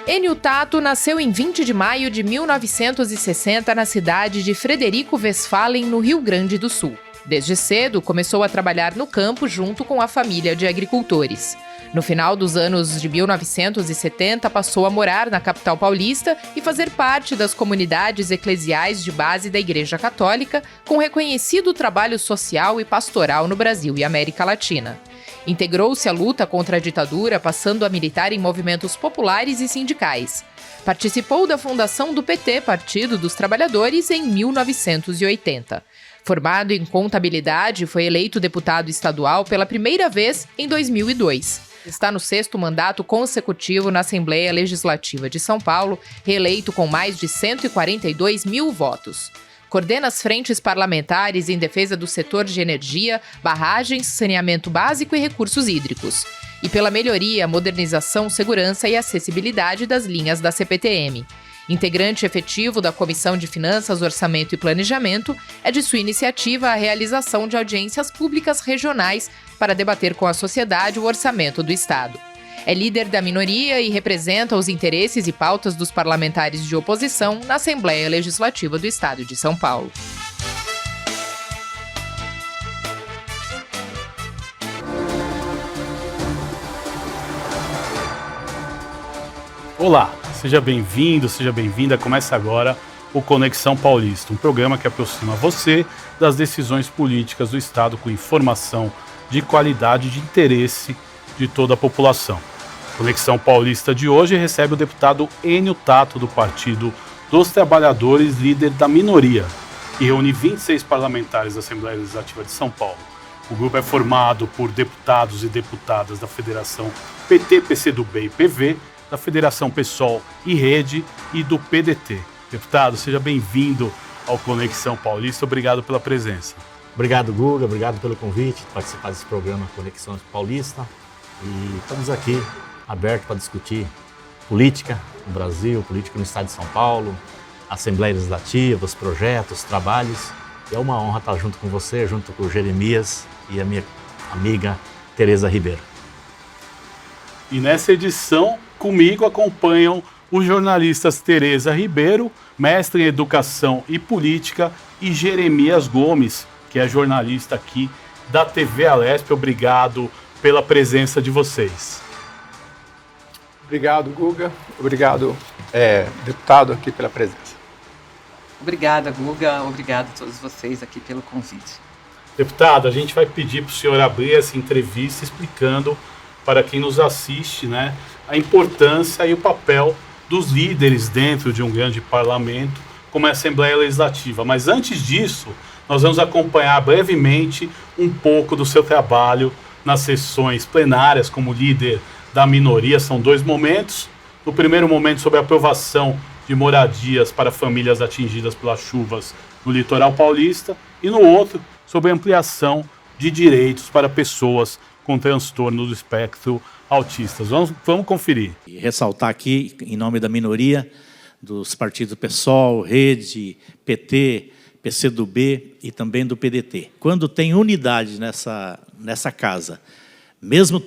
Enio Tato nasceu em 20 de maio de 1960 na cidade de Frederico Westphalen, no Rio Grande do Sul. Desde cedo, começou a trabalhar no campo junto com a família de agricultores. No final dos anos de 1970, passou a morar na capital paulista e fazer parte das comunidades eclesiais de base da Igreja Católica, com reconhecido trabalho social e pastoral no Brasil e América Latina. Integrou-se à luta contra a ditadura, passando a militar em movimentos populares e sindicais. Participou da fundação do PT, Partido dos Trabalhadores, em 1980. Formado em contabilidade, foi eleito deputado estadual pela primeira vez em 2002. Está no 6º mandato consecutivo na Assembleia Legislativa de São Paulo, reeleito com mais de 142 mil votos. Coordena as frentes parlamentares em defesa do setor de energia, barragens, saneamento básico e recursos hídricos. E pela melhoria, modernização, segurança e acessibilidade das linhas da CPTM. Integrante efetivo da Comissão de Finanças, Orçamento e Planejamento, é de sua iniciativa a realização de audiências públicas regionais para debater com a sociedade o orçamento do Estado. É líder da minoria e representa os interesses e pautas dos parlamentares de oposição na Assembleia Legislativa do Estado de São Paulo. Olá, seja bem-vindo, seja bem-vinda. Começa agora o Conexão Paulista, um programa que aproxima você das decisões políticas do Estado com informação de qualidade e de interesse de toda a população. Conexão Paulista de hoje recebe o deputado Enio Tato, do Partido dos Trabalhadores, líder da minoria, que reúne 26 parlamentares da Assembleia Legislativa de São Paulo. O grupo é formado por deputados e deputadas da Federação PT, PCdoB e PV, da Federação PSOL e Rede e do PDT. Deputado, seja bem-vindo ao Conexão Paulista. Obrigado pela presença. Obrigado, Guga. Obrigado pelo convite de participar desse programa Conexão Paulista. E estamos aqui abertos para discutir política no Brasil, política no estado de São Paulo, Assembleia Legislativa, os projetos, os trabalhos. E é uma honra estar junto com você, junto com o Jeremias e a minha amiga Tereza Ribeiro. E nessa edição, comigo acompanham os jornalistas Tereza Ribeiro, mestre em Educação e Política, e Jeremias Gomes, que é jornalista aqui da TV Alesp. Obrigado pela presença de vocês. Obrigado, Guga. Obrigado, deputado, aqui pela presença. Obrigada, Guga. Obrigado a todos vocês aqui pelo convite. Deputado, a gente vai pedir para o senhor abrir essa entrevista explicando para quem nos assiste, né, a importância e o papel dos líderes dentro de um grande parlamento como a Assembleia Legislativa. Mas antes disso, nós vamos acompanhar brevemente um pouco do seu trabalho nas sessões plenárias como líder da minoria. São 2 momentos. No primeiro momento, sobre a aprovação de moradias para famílias atingidas pelas chuvas no litoral paulista, e no outro, sobre a ampliação de direitos para pessoas com transtorno do espectro autistas. Vamos conferir. E ressaltar aqui, em nome da minoria, dos partidos PSOL, Rede, PT, PCdoB e também do PDT. Quando tem unidade nessa casa, mesmo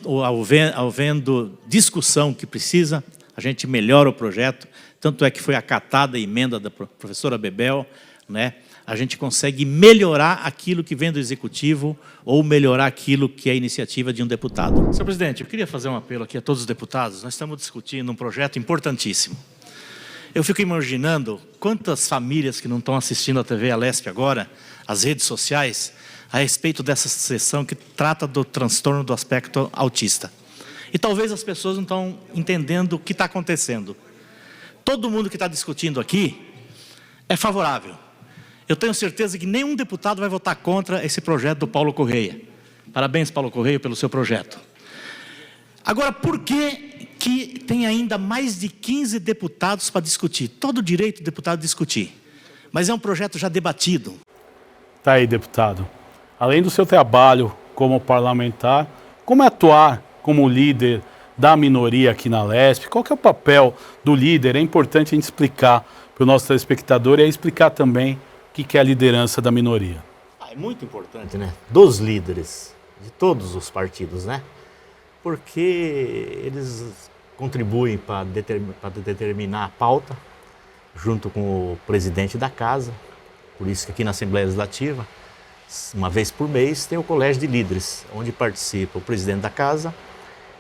havendo discussão que precisa, a gente melhora o projeto. Tanto é que foi acatada a emenda da professora Bebel, né? A gente consegue melhorar aquilo que vem do Executivo ou melhorar aquilo que é a iniciativa de um deputado. Senhor presidente, eu queria fazer um apelo aqui a todos os deputados. Nós estamos discutindo um projeto importantíssimo. Eu fico imaginando quantas famílias que não estão assistindo a TV Alesp agora, as redes sociais, a respeito dessa sessão que trata do transtorno do aspecto autista. E talvez as pessoas não estão entendendo o que está acontecendo. Todo mundo que está discutindo aqui é favorável. Eu tenho certeza que nenhum deputado vai votar contra esse projeto do Paulo Correia. Parabéns, Paulo Correia, pelo seu projeto. Agora, por que tem ainda mais de 15 deputados para discutir? Todo o direito do deputado discutir. Mas é um projeto já debatido. Tá aí, deputado. Além do seu trabalho como parlamentar, como é atuar como líder da minoria aqui na Alesp? Qual que é o papel do líder? É importante a gente explicar para o nosso telespectador e explicar também o que é a liderança da minoria. É muito importante, né? Dos líderes de todos os partidos, né? Porque eles contribuem para determinar a pauta, junto com o presidente da casa. Por isso que aqui na Assembleia Legislativa, uma vez por mês, tem o Colégio de Líderes, onde participa o presidente da casa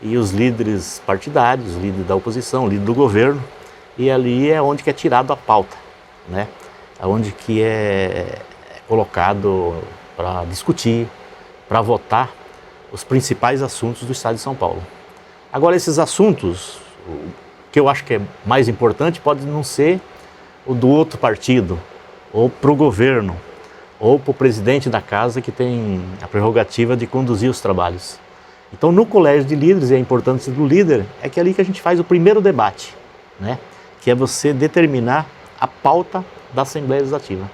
e os líderes partidários, os líderes da oposição, o líder do governo, e ali é onde que é tirado a pauta, né? É onde que é colocado para discutir, para votar os principais assuntos do Estado de São Paulo. Agora, esses assuntos, o que eu acho que é mais importante, pode não ser o do outro partido, ou para o governo, ou para o presidente da casa, que tem a prerrogativa de conduzir os trabalhos. Então, no Colégio de Líderes, e a importância do líder, é que é ali que a gente faz o primeiro debate, né? Que é você determinar a pauta da Assembleia Legislativa.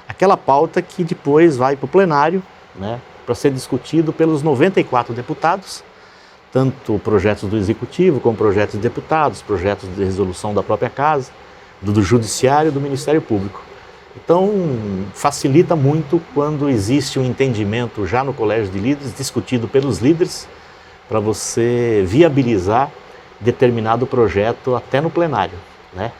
Aquela pauta que depois vai para o plenário, né? Para ser discutido pelos 94 deputados, tanto projetos do Executivo como projetos de deputados, projetos de resolução da própria casa, do Judiciário e do Ministério Público. Então, facilita muito quando existe um entendimento já no Colégio de Líderes, discutido pelos líderes, para você viabilizar determinado projeto até no plenário, né?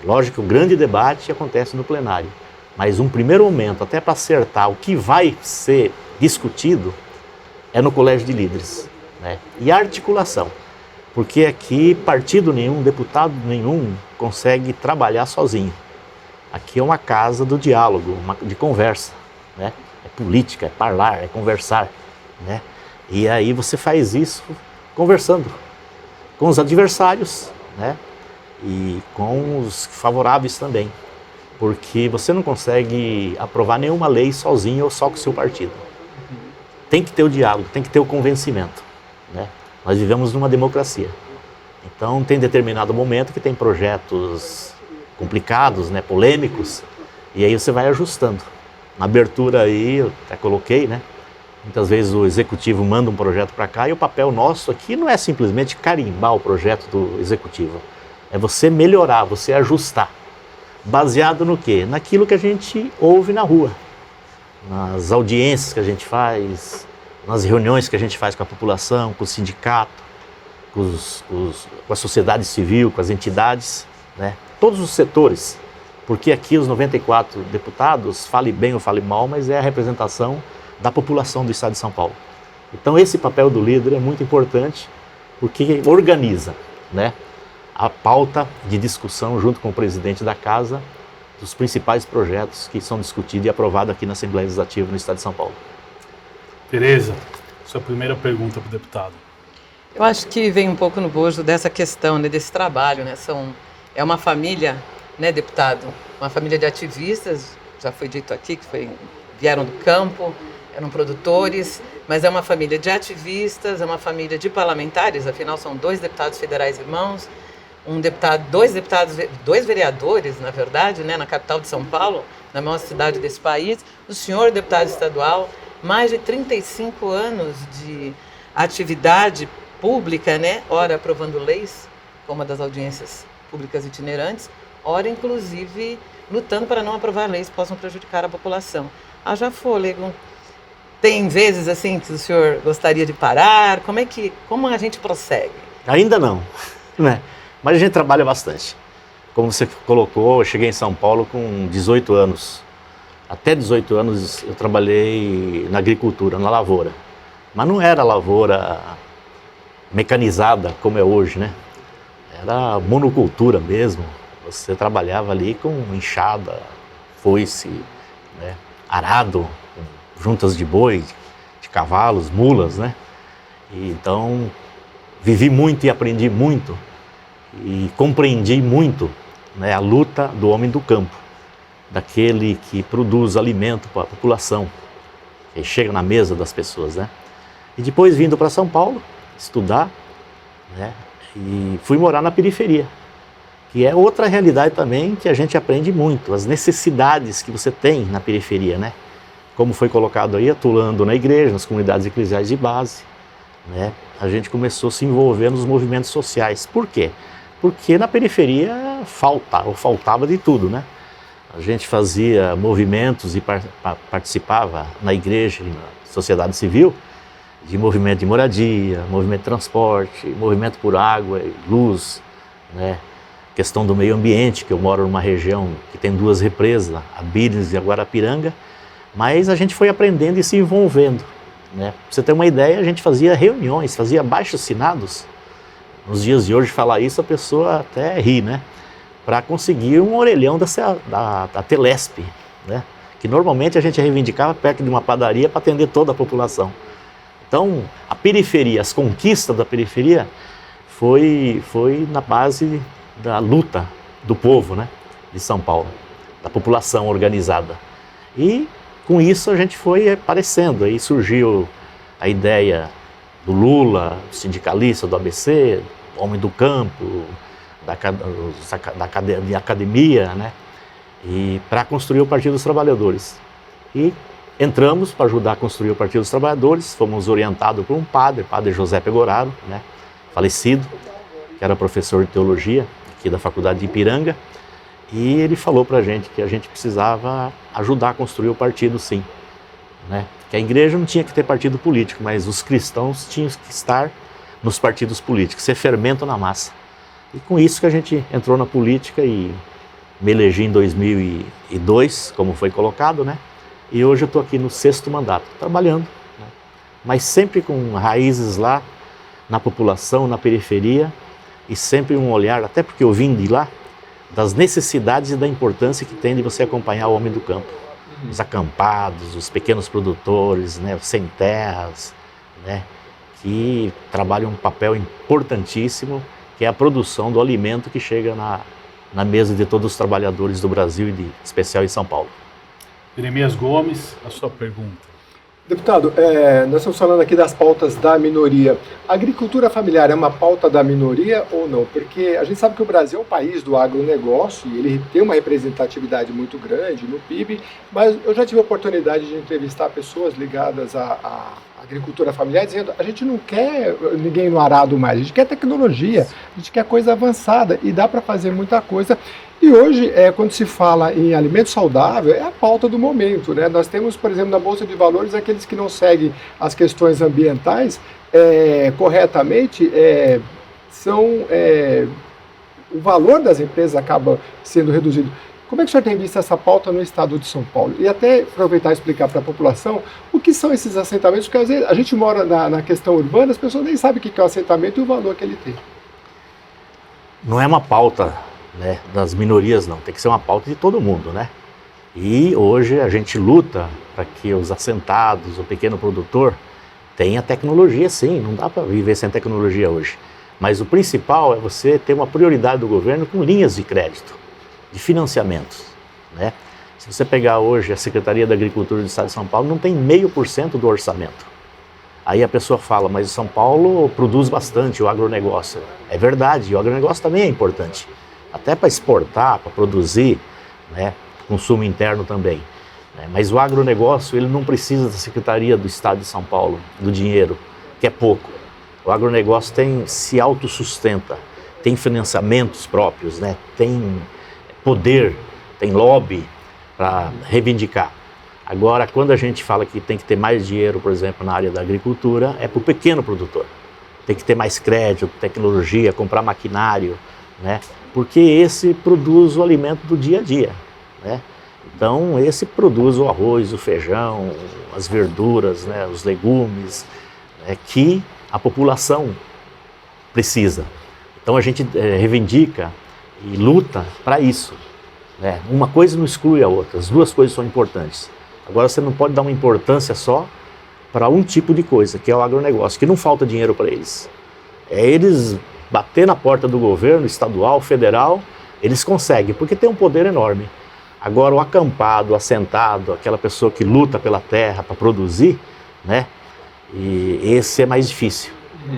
Lógico que o grande debate acontece no plenário, mas um primeiro momento, até para acertar o que vai ser discutido, é no Colégio de Líderes, né? E a articulação, porque aqui partido nenhum, deputado nenhum consegue trabalhar sozinho. Aqui é uma casa do diálogo, de conversa, né? É política, é falar, é conversar, né? E aí você faz isso conversando com os adversários, né? E com os favoráveis também, porque você não consegue aprovar nenhuma lei sozinho ou só com o seu partido. Tem que ter o diálogo, tem que ter o convencimento, né? Nós vivemos numa democracia. Então tem determinado momento que tem projetos complicados, né, polêmicos, e aí você vai ajustando. Na abertura aí, eu até coloquei, né? Muitas vezes o executivo manda um projeto para cá e o papel nosso aqui não é simplesmente carimbar o projeto do executivo. É você melhorar, você ajustar. Baseado no quê? Naquilo que a gente ouve na rua, nas audiências que a gente faz, nas reuniões que a gente faz com a população, com o sindicato, com a sociedade civil, com as entidades, né? Todos os setores, porque aqui os 94 deputados, fale bem ou fale mal, mas é a representação da população do Estado de São Paulo. Então esse papel do líder é muito importante, porque organiza, né, a pauta de discussão junto com o presidente da casa dos principais projetos que são discutidos e aprovados aqui na Assembleia Legislativa no Estado de São Paulo. Tereza, sua primeira pergunta para o deputado. Eu acho que vem um pouco no bojo dessa questão, né, desse trabalho, né? É uma família, né, deputado? Uma família de ativistas, já foi dito aqui que vieram do campo, eram produtores, mas é uma família de ativistas, é uma família de parlamentares, afinal são 2 deputados federais irmãos, dois vereadores, na verdade, né, na capital de São Paulo, na maior cidade desse país, o senhor deputado estadual, mais de 35 anos de atividade pública, né, ora aprovando leis, como a das audiências públicas itinerantes, ora inclusive lutando para não aprovar leis que possam prejudicar a população. Haja fôlego. Tem vezes assim que o senhor gostaria de parar? Como a gente prossegue? Ainda não, né? Mas a gente trabalha bastante. Como você colocou, eu cheguei em São Paulo com 18 anos. Até 18 anos eu trabalhei na agricultura, na lavoura. Mas não era lavoura mecanizada como é hoje, né? Era monocultura mesmo. Você trabalhava ali com enxada, foice, né? Arado, juntas de boi, de cavalos, mulas, né? E então vivi muito e aprendi muito e compreendi muito, né, a luta do homem do campo, daquele que produz alimento para a população, que chega na mesa das pessoas, né? E depois vindo para São Paulo estudar, né? E fui morar na periferia, que é outra realidade também que a gente aprende muito, as necessidades que você tem na periferia, né? Como foi colocado aí, atuando na igreja, nas comunidades eclesiais de base, né? A gente começou a se envolver nos movimentos sociais. Por quê? Porque na periferia faltava de tudo, né? A gente fazia movimentos e participava na igreja e na sociedade civil, de movimento de moradia, movimento de transporte, movimento por água e luz, né? Questão do meio ambiente, que eu moro numa região que tem 2 represas, a Bires e a Guarapiranga, mas a gente foi aprendendo e se envolvendo, né? Pra você ter uma ideia, a gente fazia reuniões, fazia abaixo-assinados. Nos dias de hoje, falar isso, a pessoa até ri, né? Para conseguir um orelhão da Telesp, né? Que normalmente a gente reivindicava perto de uma padaria para atender toda a população. Então, a periferia, as conquistas da periferia foi na base da luta do povo, né, de São Paulo, da população organizada. E com isso a gente foi aparecendo, aí surgiu a ideia do Lula, sindicalista do ABC, homem do campo, da academia, né, e para construir o Partido dos Trabalhadores. E entramos para ajudar a construir o Partido dos Trabalhadores, fomos orientados por um padre José Pegoraro, né, falecido, que era professor de teologia aqui da Faculdade de Ipiranga, e ele falou para a gente que a gente precisava ajudar a construir o partido, sim, né, que a igreja não tinha que ter partido político, mas os cristãos tinham que estar nos partidos políticos, ser fermento na massa. E com isso que a gente entrou na política e me elegi em 2002, como foi colocado, né? E hoje eu estou aqui no 6º mandato, trabalhando, né? Mas sempre com raízes lá na população, na periferia, e sempre um olhar, até porque eu vim de lá, das necessidades e da importância que tem de você acompanhar o homem do campo. Os acampados, os pequenos produtores, né? Os sem terras, né? Que trabalham um papel importantíssimo, que é a produção do alimento que chega na mesa de todos os trabalhadores do Brasil e de especial em São Paulo. Jeremias Gomes, a sua pergunta. Deputado, nós estamos falando aqui das pautas da minoria. A agricultura familiar é uma pauta da minoria ou não? Porque a gente sabe que o Brasil é um país do agronegócio e ele tem uma representatividade muito grande no PIB, mas eu já tive a oportunidade de entrevistar pessoas ligadas à agricultura familiar dizendo a gente não quer ninguém no arado mais, a gente quer tecnologia, a gente quer coisa avançada e dá para fazer muita coisa. E hoje, quando se fala em alimento saudável, é a pauta do momento, né? Nós temos, por exemplo, na Bolsa de Valores, aqueles que não seguem as questões ambientais corretamente, o valor das empresas acaba sendo reduzido. Como é que o senhor tem visto essa pauta no estado de São Paulo? E até aproveitar e explicar para a população o que são esses assentamentos, porque às vezes a gente mora na questão urbana, as pessoas nem sabem o que é o assentamento e o valor que ele tem. Não é uma pauta, né, das minorias, não. Tem que ser uma pauta de todo mundo, né? E hoje a gente luta para que os assentados, o pequeno produtor, tenha tecnologia, sim. Não dá para viver sem tecnologia hoje. Mas o principal é você ter uma prioridade do governo com linhas de crédito, de financiamentos, né? Se você pegar hoje a Secretaria da Agricultura do Estado de São Paulo, não tem 0,5% do orçamento. Aí a pessoa fala, mas São Paulo produz bastante o agronegócio. É verdade, o agronegócio também é importante. Até para exportar, para produzir, né, consumo interno também. Né? Mas o agronegócio, ele não precisa da Secretaria do Estado de São Paulo, do dinheiro, que é pouco. O agronegócio se autossustenta, tem financiamentos próprios, né? Tem poder, tem lobby para reivindicar. Agora, quando a gente fala que tem que ter mais dinheiro, por exemplo, na área da agricultura, é para o pequeno produtor. Tem que ter mais crédito, tecnologia, comprar maquinário, né? Porque esse produz o alimento do dia a dia, né? Então, esse produz o arroz, o feijão, as verduras, né? Os legumes, né? Que a população precisa. Então, a gente reivindica e luta para isso, né? Uma coisa não exclui a outra, as duas coisas são importantes. Agora, você não pode dar uma importância só para um tipo de coisa, que é o agronegócio, que não falta dinheiro para eles. É eles bater na porta do governo estadual, federal, eles conseguem, porque tem um poder enorme. Agora, o acampado, o assentado, aquela pessoa que luta pela terra para produzir, né? E esse é mais difícil.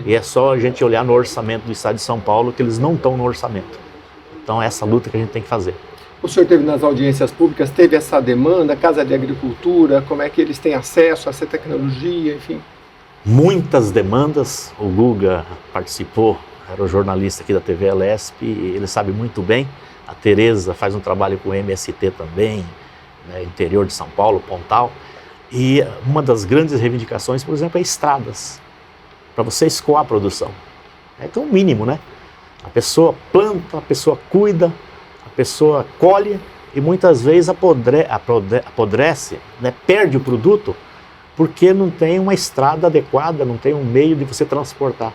E é só a gente olhar no orçamento do Estado de São Paulo, que eles não estão no orçamento. Então, é essa luta que a gente tem que fazer. O senhor teve nas audiências públicas, teve essa demanda, Casa de Agricultura, como é que eles têm acesso a essa tecnologia, enfim? Muitas demandas, o Guga participou, era o jornalista aqui da TV Elesp, ele sabe muito bem. A Tereza faz um trabalho com o MST também, né, interior de São Paulo, Pontal. E uma das grandes reivindicações, por exemplo, é estradas, para você escoar a produção. É o mínimo, né? A pessoa planta, a pessoa cuida, a pessoa colhe e muitas vezes apodrece, né? Perde o produto porque não tem uma estrada adequada, não tem um meio de você transportar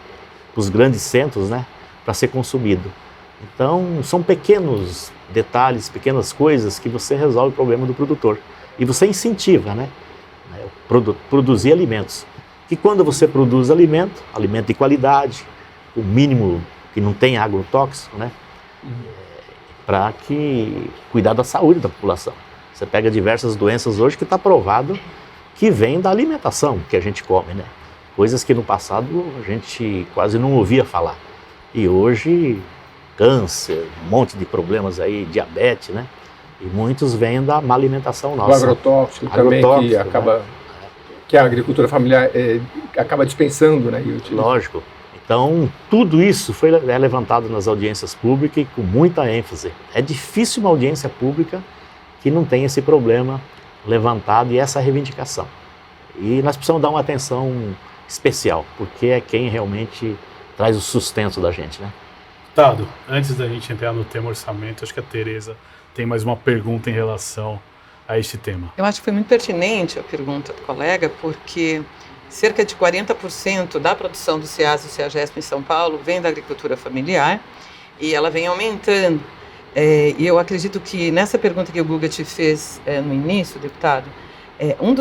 para os grandes centros, né? Para ser consumido. Então, são pequenos detalhes, pequenas coisas que você resolve o problema do produtor. E você incentiva, né? Produzir alimentos. E quando você produz alimento de qualidade, o mínimo que não tem agrotóxico, né? Para que cuidar da saúde da população. Você pega diversas doenças hoje que está provado que vem da alimentação que a gente come, né? Coisas que no passado a gente quase não ouvia falar. E hoje, câncer, um monte de problemas aí, diabetes, né? E muitos vêm da má alimentação nossa. O agrotóxico também, que acaba, né? Que a agricultura familiar acaba dispensando, né? Lógico. Então, tudo isso é levantado nas audiências públicas e com muita ênfase. É difícil uma audiência pública que não tem esse problema levantado e essa reivindicação. E nós precisamos dar uma atenção especial, porque é quem realmente traz o sustento da gente, né? Deputado, antes da gente entrar no tema orçamento, acho que a Tereza tem mais uma pergunta em relação a este tema. Eu acho que foi muito pertinente a pergunta do colega, porque cerca de 40% da produção do CEAS e do CEAGESP em São Paulo vem da agricultura familiar e ela vem aumentando. E eu acredito que nessa pergunta que o Guga te fez no início, deputado, um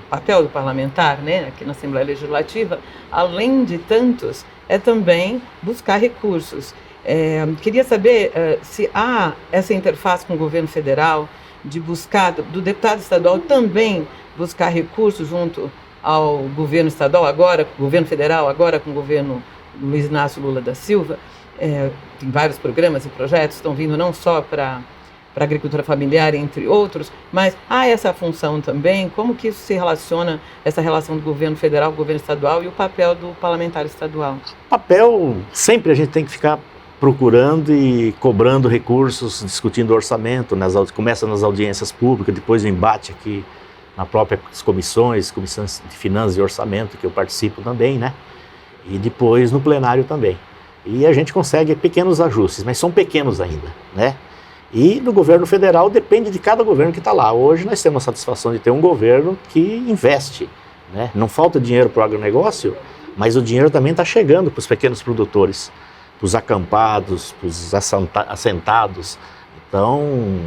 papel do parlamentar, né, aqui na Assembleia Legislativa, além de tantos, é também buscar recursos. Queria saber se há essa interface com o governo federal, de buscar, do deputado estadual também buscar recursos junto ao governo estadual, agora com o governo federal, agora com o governo Luiz Inácio Lula da Silva. Tem vários programas e projetos, estão vindo não só para a agricultura familiar, entre outros, mas há essa função também. Como que isso se relaciona, essa relação do governo federal, governo estadual e o papel do parlamentar estadual? Papel, sempre a gente tem que ficar procurando e cobrando recursos, discutindo orçamento, começa nas audiências públicas, depois o embate aqui nas próprias comissões de finanças e orçamento, que eu participo também, né? E depois no plenário também. E a gente consegue pequenos ajustes, mas são pequenos ainda, né? E no governo federal depende de cada governo que está lá. Hoje nós temos a satisfação de ter um governo que investe, né? Não falta dinheiro para o agronegócio, mas o dinheiro também está chegando para os pequenos produtores, para os acampados, para os assentados. Então,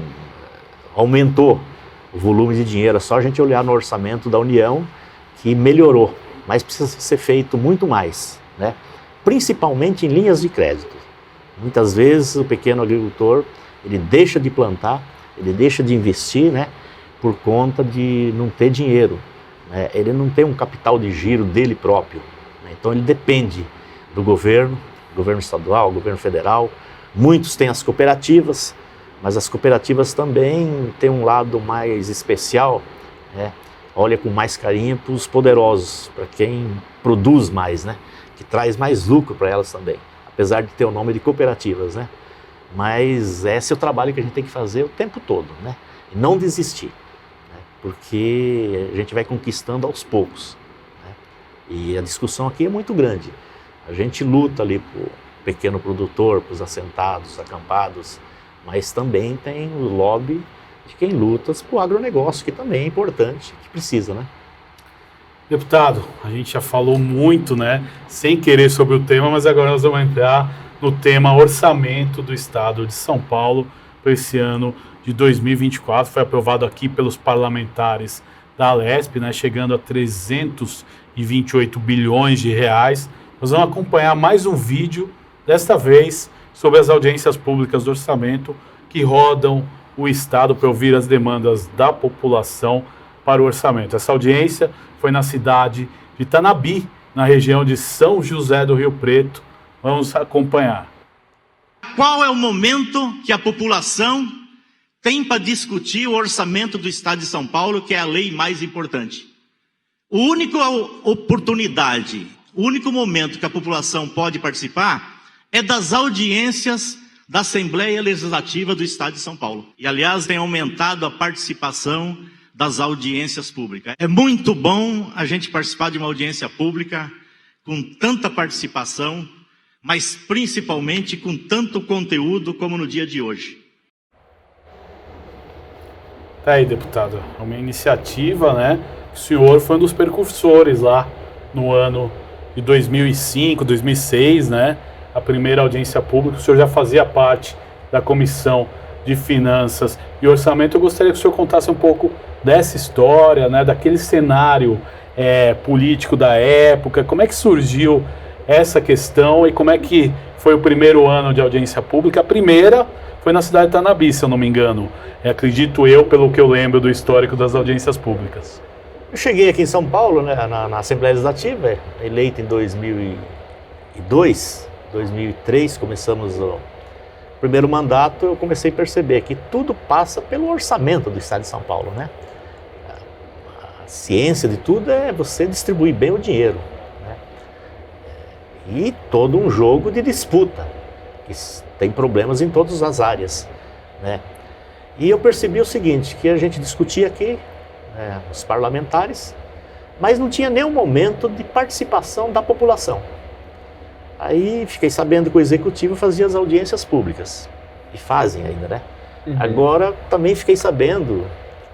aumentou o volume de dinheiro. É só a gente olhar no orçamento da União que melhorou, mas precisa ser feito muito mais, né? Principalmente em linhas de crédito. Muitas vezes o pequeno agricultor, ele deixa de plantar, ele deixa de investir, né, por conta de não ter dinheiro, né? Ele não tem um capital de giro dele próprio, né? Então ele depende do governo estadual, governo federal. Muitos têm as cooperativas, mas as cooperativas também têm um lado mais especial, né? Olha com mais carinho para os poderosos, para quem produz mais, né? Que traz mais lucro para elas também, apesar de ter o nome de cooperativas, né? Mas esse é o trabalho que a gente tem que fazer o tempo todo, né? E não desistir, né? Porque a gente vai conquistando aos poucos, né? E a discussão aqui é muito grande. A gente luta ali para o pequeno produtor, para os assentados, acampados, mas também tem o lobby de quem luta para o agronegócio, que também é importante, que precisa, né? Deputado, a gente já falou muito, né, sem querer sobre o tema, mas agora nós vamos entrar no tema orçamento do Estado de São Paulo para esse ano de 2024. Foi aprovado aqui pelos parlamentares da Alesp, né, chegando a 328 bilhões de reais. Nós vamos acompanhar mais um vídeo, desta vez sobre as audiências públicas do orçamento que rodam o Estado para ouvir as demandas da população para o orçamento. Essa audiência foi na cidade de Tanabi, na região de São José do Rio Preto. Vamos acompanhar. Qual é o momento que a população tem para discutir o orçamento do Estado de São Paulo, que é a lei mais importante? A única oportunidade, o único momento que a população pode participar é das audiências da Assembleia Legislativa do Estado de São Paulo. E, aliás, tem aumentado a participação das audiências públicas. É muito bom a gente participar de uma audiência pública com tanta participação, mas principalmente com tanto conteúdo como no dia de hoje. Tá aí, deputado, é uma iniciativa, né? O senhor foi um dos precursores lá no ano de 2005, 2006, né? A primeira audiência pública, o senhor já fazia parte da Comissão de Finanças e Orçamento. Eu gostaria que o senhor contasse um pouco dessa história, né? Daquele cenário político da época, como é que surgiu essa questão e como é que foi o primeiro ano de audiência pública. A primeira foi na cidade de Tanabi, se eu não me engano. Acredito eu, pelo que eu lembro do histórico das audiências públicas. Eu cheguei aqui em São Paulo, né, na Assembleia Legislativa, eleito em 2002, 2003, começamos o primeiro mandato. Eu comecei a perceber que tudo passa pelo orçamento do Estado de São Paulo, né? A ciência de tudo é você distribuir bem o dinheiro, né? E todo um jogo de disputa, que tem problemas em todas as áreas, né? E eu percebi o seguinte, que a gente discutia aqui, os parlamentares, mas não tinha nenhum momento de participação da população. Aí fiquei sabendo que o Executivo fazia as audiências públicas, e fazem ainda, né? Agora também fiquei sabendo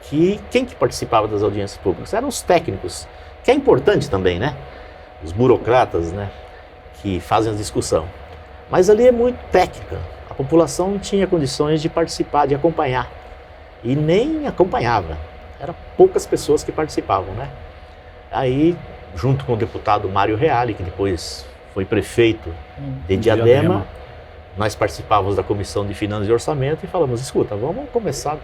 que quem que participava das audiências públicas eram os técnicos, que é importante também, né? Os burocratas, né? Que fazem a discussão. Mas ali é muito técnica, a população não tinha condições de participar, de acompanhar, e nem acompanhava. Eram poucas pessoas que participavam, né? Aí, junto com o deputado Mário Reale, que depois foi prefeito de Diadema, nós participávamos da Comissão de Finanças e Orçamento e falamos, escuta, vamos começar a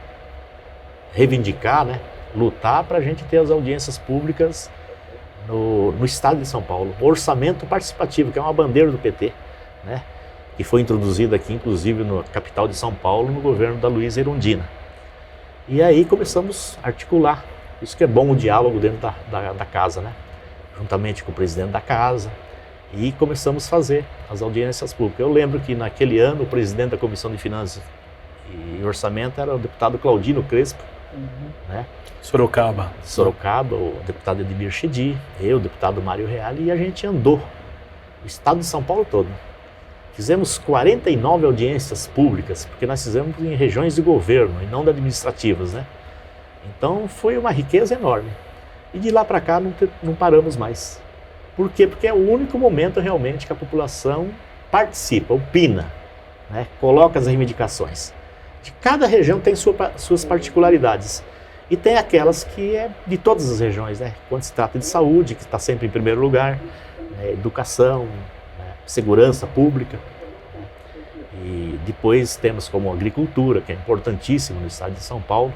reivindicar, né? Lutar para a gente ter as audiências públicas no Estado de São Paulo. O orçamento participativo, que é uma bandeira do PT, né? Que foi introduzida aqui, inclusive, na capital de São Paulo, no governo da Luísa Erundina. E aí começamos a articular. Isso que é bom, o diálogo dentro da casa, né? Juntamente com o presidente da casa. E começamos a fazer as audiências públicas. Eu lembro que naquele ano o presidente da Comissão de Finanças e Orçamento era o deputado Claudino Crespo, né? Sorocaba, o deputado Edmir Chedi, eu, o deputado Mário Reale, e a gente andou o estado de São Paulo todo. Fizemos 49 audiências públicas, porque nós fizemos em regiões de governo e não de administrativas, né? Então foi uma riqueza enorme. E de lá para cá não paramos mais. Por quê? Porque é o único momento realmente que a população participa, opina, né? Coloca as reivindicações. De cada região tem suas particularidades. E tem aquelas que é de todas as regiões, né? Quando se trata de saúde, que está sempre em primeiro lugar, né? Educação, segurança pública, e depois temos como agricultura, que é importantíssimo no estado de São Paulo,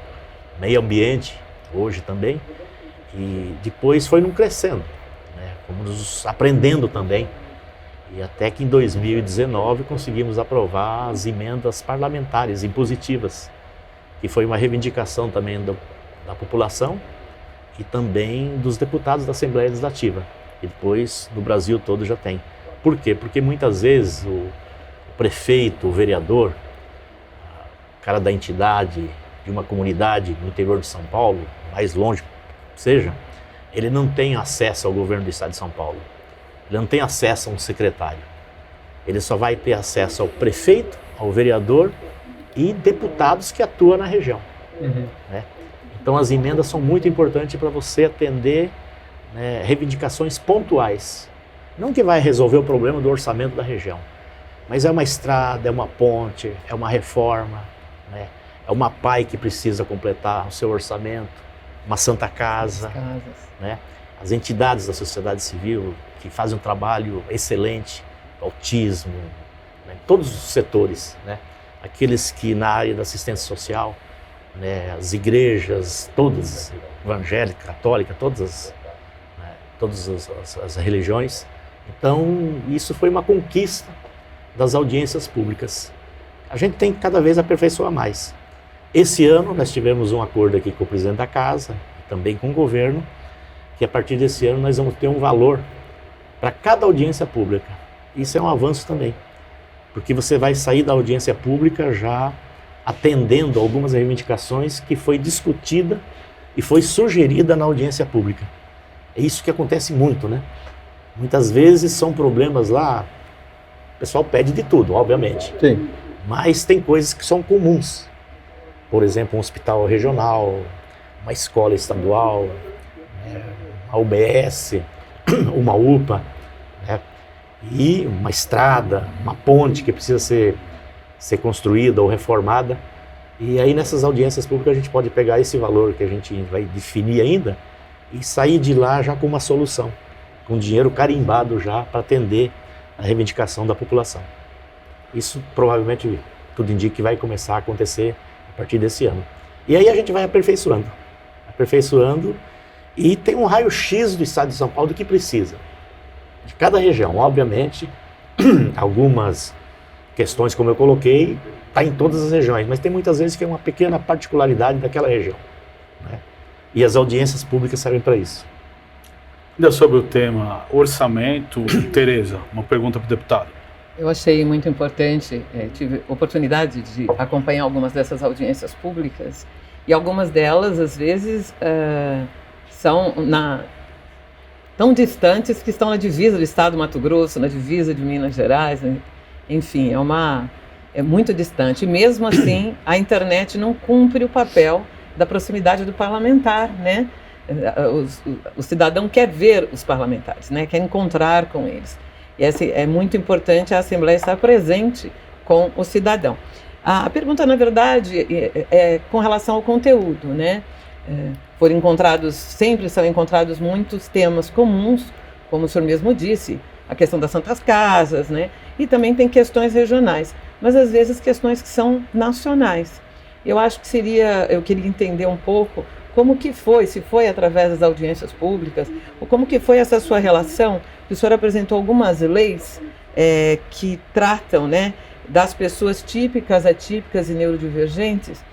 meio ambiente, hoje também, e depois foi crescendo, né? Fomos aprendendo também, e até que em 2019 conseguimos aprovar as emendas parlamentares impositivas, que foi uma reivindicação também da população e também dos deputados da Assembleia Legislativa, e depois no Brasil todo já tem. Por quê? Porque muitas vezes o prefeito, o vereador, o cara da entidade, de uma comunidade no interior de São Paulo, mais longe seja, ele não tem acesso ao governo do estado de São Paulo. Ele não tem acesso a um secretário. Ele só vai ter acesso ao prefeito, ao vereador e deputados que atuam na região. Né? Então as emendas são muito importantes para você atender, né, reivindicações pontuais. Não que vai resolver o problema do orçamento da região, mas é uma estrada, é uma ponte, é uma reforma, né? É uma PAI que precisa completar o seu orçamento, uma Santa Casa, né? As entidades da sociedade civil que fazem um trabalho excelente, autismo, né? Todos os setores, né? Aqueles que na área da assistência social, né? As igrejas, todas, evangélica, católica, todas as religiões. Então, isso foi uma conquista das audiências públicas. A gente tem que cada vez aperfeiçoar mais. Esse ano nós tivemos um acordo aqui com o presidente da casa, também com o governo, que a partir desse ano nós vamos ter um valor para cada audiência pública. Isso é um avanço também, porque você vai sair da audiência pública já atendendo algumas reivindicações que foi discutida e foi sugerida na audiência pública. É isso que acontece muito, né? Muitas vezes são problemas lá, o pessoal pede de tudo, obviamente. Sim. Mas tem coisas que são comuns. Por exemplo, um hospital regional, uma escola estadual, uma UBS, uma UPA, né? E uma estrada, uma ponte que precisa ser construída ou reformada. E aí nessas audiências públicas a gente pode pegar esse valor que a gente vai definir ainda e sair de lá já com uma solução, com dinheiro carimbado já para atender a reivindicação da população. Isso provavelmente, tudo indica que vai começar a acontecer a partir desse ano. E aí a gente vai aperfeiçoando e tem um raio-x do estado de São Paulo do que precisa. De cada região, obviamente, algumas questões, como eu coloquei, está em todas as regiões, mas tem muitas vezes que é uma pequena particularidade daquela região, né? E as audiências públicas servem para isso. Ainda sobre o tema orçamento, Tereza, uma pergunta para o deputado. Eu achei muito importante, tive oportunidade de acompanhar algumas dessas audiências públicas e algumas delas, às vezes, são tão distantes que estão na divisa do estado do Mato Grosso, na divisa de Minas Gerais, né? Enfim, é muito distante. E mesmo assim, a internet não cumpre o papel da proximidade do parlamentar, né? O cidadão quer ver os parlamentares, né? Quer encontrar com eles. E é muito importante a Assembleia estar presente com o cidadão. A pergunta, na verdade, é com relação ao conteúdo, né? Sempre são encontrados muitos temas comuns, como o senhor mesmo disse, a questão das santas casas, né? E também tem questões regionais, mas às vezes questões que são nacionais. Eu acho que eu queria entender um pouco como que foi, se foi através das audiências públicas, ou como que foi essa sua relação, que o senhor apresentou algumas leis que tratam, né, das pessoas típicas, atípicas e neurodivergentes,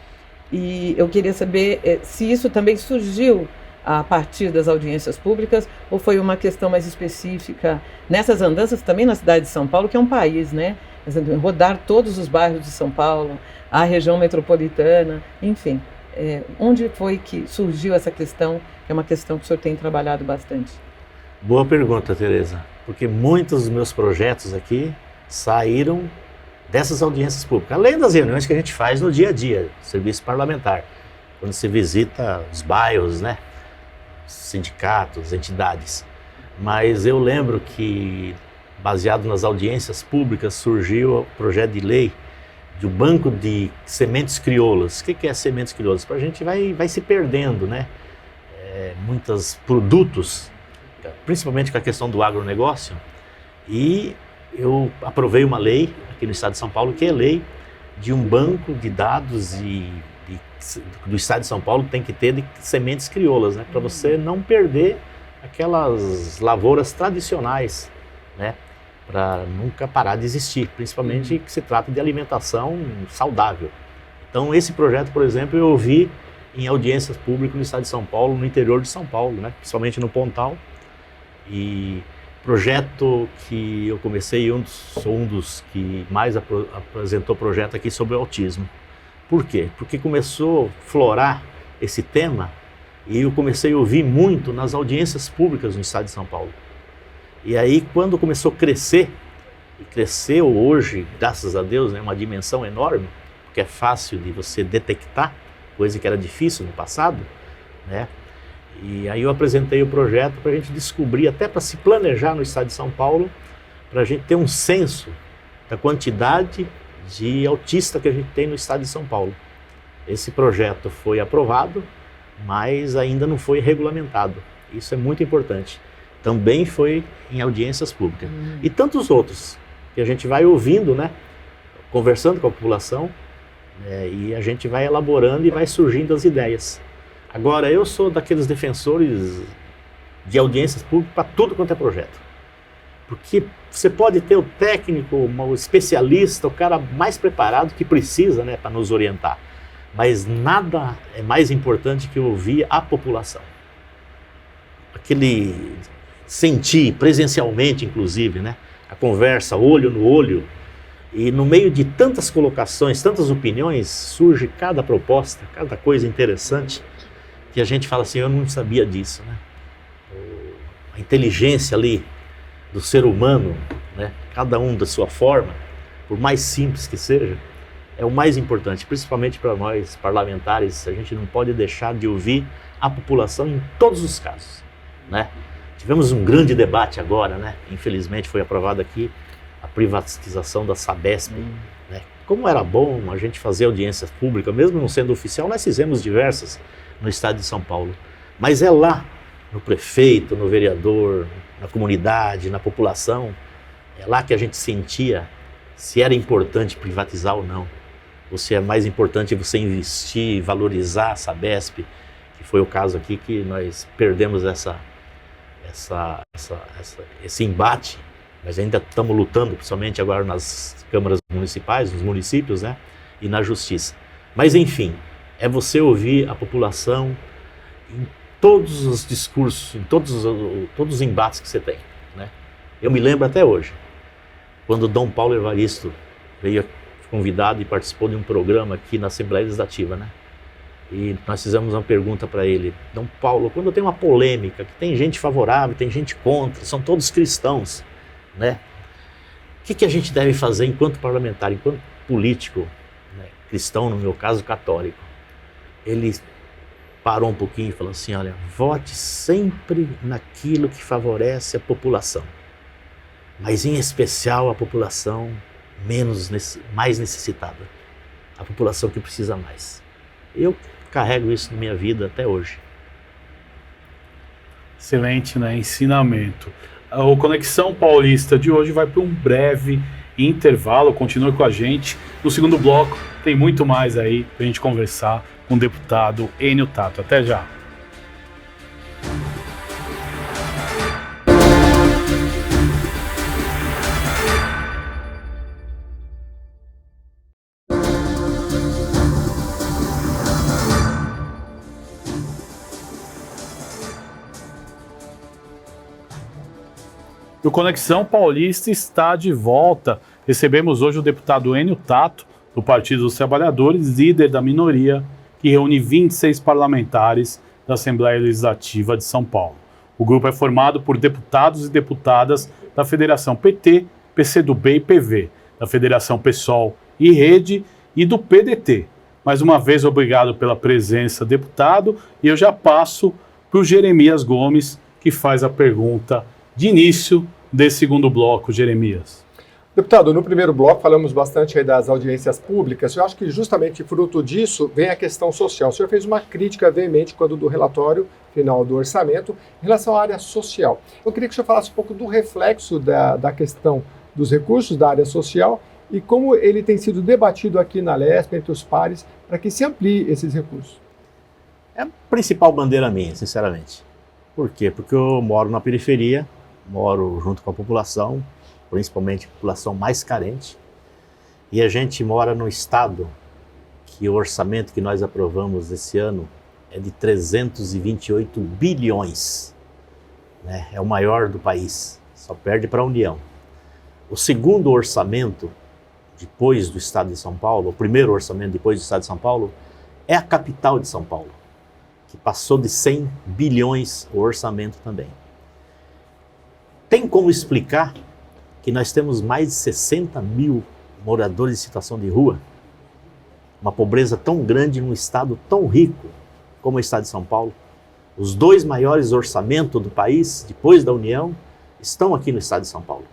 e eu queria saber se isso também surgiu a partir das audiências públicas, ou foi uma questão mais específica nessas andanças também na cidade de São Paulo, que é um país, né? Rodar todos os bairros de São Paulo, a região metropolitana, enfim. Onde foi que surgiu essa questão, que é uma questão que o senhor tem trabalhado bastante? Boa pergunta, Tereza, porque muitos dos meus projetos aqui saíram dessas audiências públicas, além das reuniões que a gente faz no dia a dia, serviço parlamentar, quando se visita os bairros, né? Sindicatos, entidades. Mas eu lembro que, baseado nas audiências públicas, surgiu o projeto de lei do Banco de Sementes Crioulas. O que é sementes crioulas? A gente vai se perdendo, né? Muitos produtos, principalmente com a questão do agronegócio, e eu aprovei uma lei aqui no estado de São Paulo, que é a lei de um banco de dados do estado de São Paulo tem que ter de sementes crioulas, né? Para você não perder aquelas lavouras tradicionais, né? Para nunca parar de existir, principalmente que se trata de alimentação saudável. Então esse projeto, por exemplo, eu ouvi em audiências públicas no estado de São Paulo, no interior de São Paulo, né? Principalmente no Pontal. E projeto que eu comecei, sou um dos que mais apresentou projeto aqui sobre o autismo. Por quê? Porque começou a florar esse tema e eu comecei a ouvir muito nas audiências públicas no estado de São Paulo. E aí, quando começou a crescer, e cresceu hoje, graças a Deus, né, uma dimensão enorme, porque é fácil de você detectar, coisa que era difícil no passado, né? E aí eu apresentei o projeto para a gente descobrir, até para se planejar no estado de São Paulo, para a gente ter um censo da quantidade de autista que a gente tem no estado de São Paulo. Esse projeto foi aprovado, mas ainda não foi regulamentado. Isso é muito importante. Também foi em audiências públicas. E tantos outros que a gente vai ouvindo, né, conversando com a população, e a gente vai elaborando e vai surgindo as ideias. Agora, eu sou daqueles defensores de audiências públicas para tudo quanto é projeto. Porque você pode ter o técnico, o especialista, o cara mais preparado que precisa, né, para nos orientar. Mas nada é mais importante que ouvir a população. Aquele sentir presencialmente, inclusive, né, a conversa olho no olho. E no meio de tantas colocações, tantas opiniões, surge cada proposta, cada coisa interessante. que a gente fala assim, eu não sabia disso, né? A inteligência ali do ser humano, né? Cada um da sua forma, por mais simples que seja, é o mais importante, principalmente para nós parlamentares. A gente não pode deixar de ouvir a população em todos os casos, né? Tivemos um grande debate agora, né? Infelizmente foi aprovado aqui a privatização da Sabesp, né? Como era bom a gente fazer audiências públicas, mesmo não sendo oficial, nós fizemos diversas no estado de São Paulo. Mas é lá, no prefeito, no vereador, na comunidade, na população, é lá que a gente sentia se era importante privatizar ou não. Ou se é mais importante você investir, valorizar a Sabesp, que foi o caso aqui que nós perdemos esse embate, mas ainda estamos lutando, principalmente agora nas câmaras municipais, nos municípios, né, e na justiça. Mas enfim, é você ouvir a população em todos os discursos, em todos os embates que você tem, né? Eu me lembro até hoje, quando Dom Paulo Evaristo veio convidado e participou de um programa aqui na Assembleia Legislativa, né? E nós fizemos uma pergunta para ele: Dom Paulo, quando tem uma polêmica, que tem gente favorável, tem gente contra, são todos cristãos, né? O que a gente deve fazer enquanto parlamentar, enquanto político, né? Cristão, no meu caso, católico? Ele parou um pouquinho e falou assim: olha, vote sempre naquilo que favorece a população, mas em especial a população mais necessitada, a população que precisa mais. Eu carrego isso na minha vida até hoje. Excelente, né? Ensinamento. O Conexão Paulista de hoje vai para um breve intervalo. Continue com a gente. No segundo bloco tem muito mais aí para a gente conversar com o deputado Enio Tato. Até já. O Conexão Paulista está de volta. Recebemos hoje o deputado Enio Tato, do Partido dos Trabalhadores, líder da minoria, que reúne 26 parlamentares da Assembleia Legislativa de São Paulo. O grupo é formado por deputados e deputadas da Federação PT, PCdoB e PV, da Federação PSOL e Rede e do PDT. Mais uma vez, obrigado pela presença, deputado, e eu já passo para o Jeremias Gomes, que faz a pergunta de início desse segundo bloco. Jeremias. Deputado, no primeiro bloco falamos bastante aí das audiências públicas. Eu acho que justamente fruto disso vem a questão social. O senhor fez uma crítica veemente quando do relatório final do orçamento em relação à área social. Eu queria que o senhor falasse um pouco do reflexo da questão dos recursos da área social e como ele tem sido debatido aqui na Lesp entre os pares para que se amplie esses recursos. É a principal bandeira minha, sinceramente. Por quê? Porque eu moro na periferia, moro junto com a população, principalmente a população mais carente, e a gente mora num estado que o orçamento que nós aprovamos esse ano é de 328 bilhões, né? É o maior do país, só perde para a União. O segundo orçamento depois do estado de São Paulo, o primeiro orçamento depois do estado de São Paulo, é a capital de São Paulo, que passou de 100 bilhões o orçamento também. Tem como explicar que nós temos mais de 60 mil moradores em situação de rua? Uma pobreza tão grande num estado tão rico como o estado de São Paulo. Os dois maiores orçamentos do país, depois da União, estão aqui no estado de São Paulo.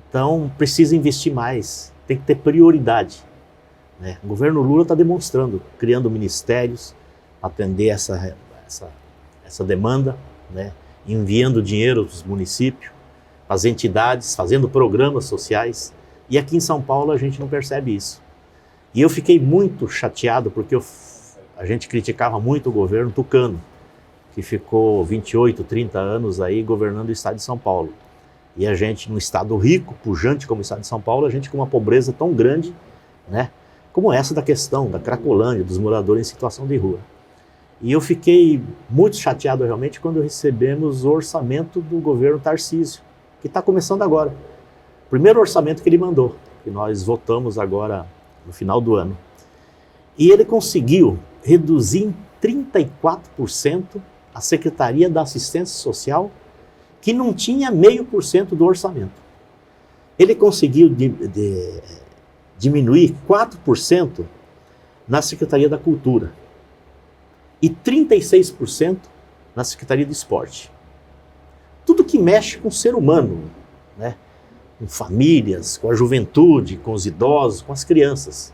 Então, precisa investir mais, tem que ter prioridade, né? O governo Lula está demonstrando, criando ministérios, atender essa demanda, né? Enviando dinheiro para os municípios, para as entidades, fazendo programas sociais. E aqui em São Paulo a gente não percebe isso. E eu fiquei muito chateado porque a gente criticava muito o governo tucano, que ficou 28, 30 anos aí governando o estado de São Paulo. E a gente, num estado rico, pujante como o estado de São Paulo, a gente com uma pobreza tão grande, né? Como essa da questão da Cracolândia, dos moradores em situação de rua. E eu fiquei muito chateado realmente quando recebemos o orçamento do governo Tarcísio, que está começando agora. O primeiro orçamento que ele mandou, que nós votamos agora no final do ano. E ele conseguiu reduzir em 34% a Secretaria da Assistência Social, que não tinha 0,5% do orçamento. Ele conseguiu diminuir 4% na Secretaria da Cultura e 36% na Secretaria do Esporte. Tudo que mexe com o ser humano, né? Com famílias, com a juventude, com os idosos, com as crianças.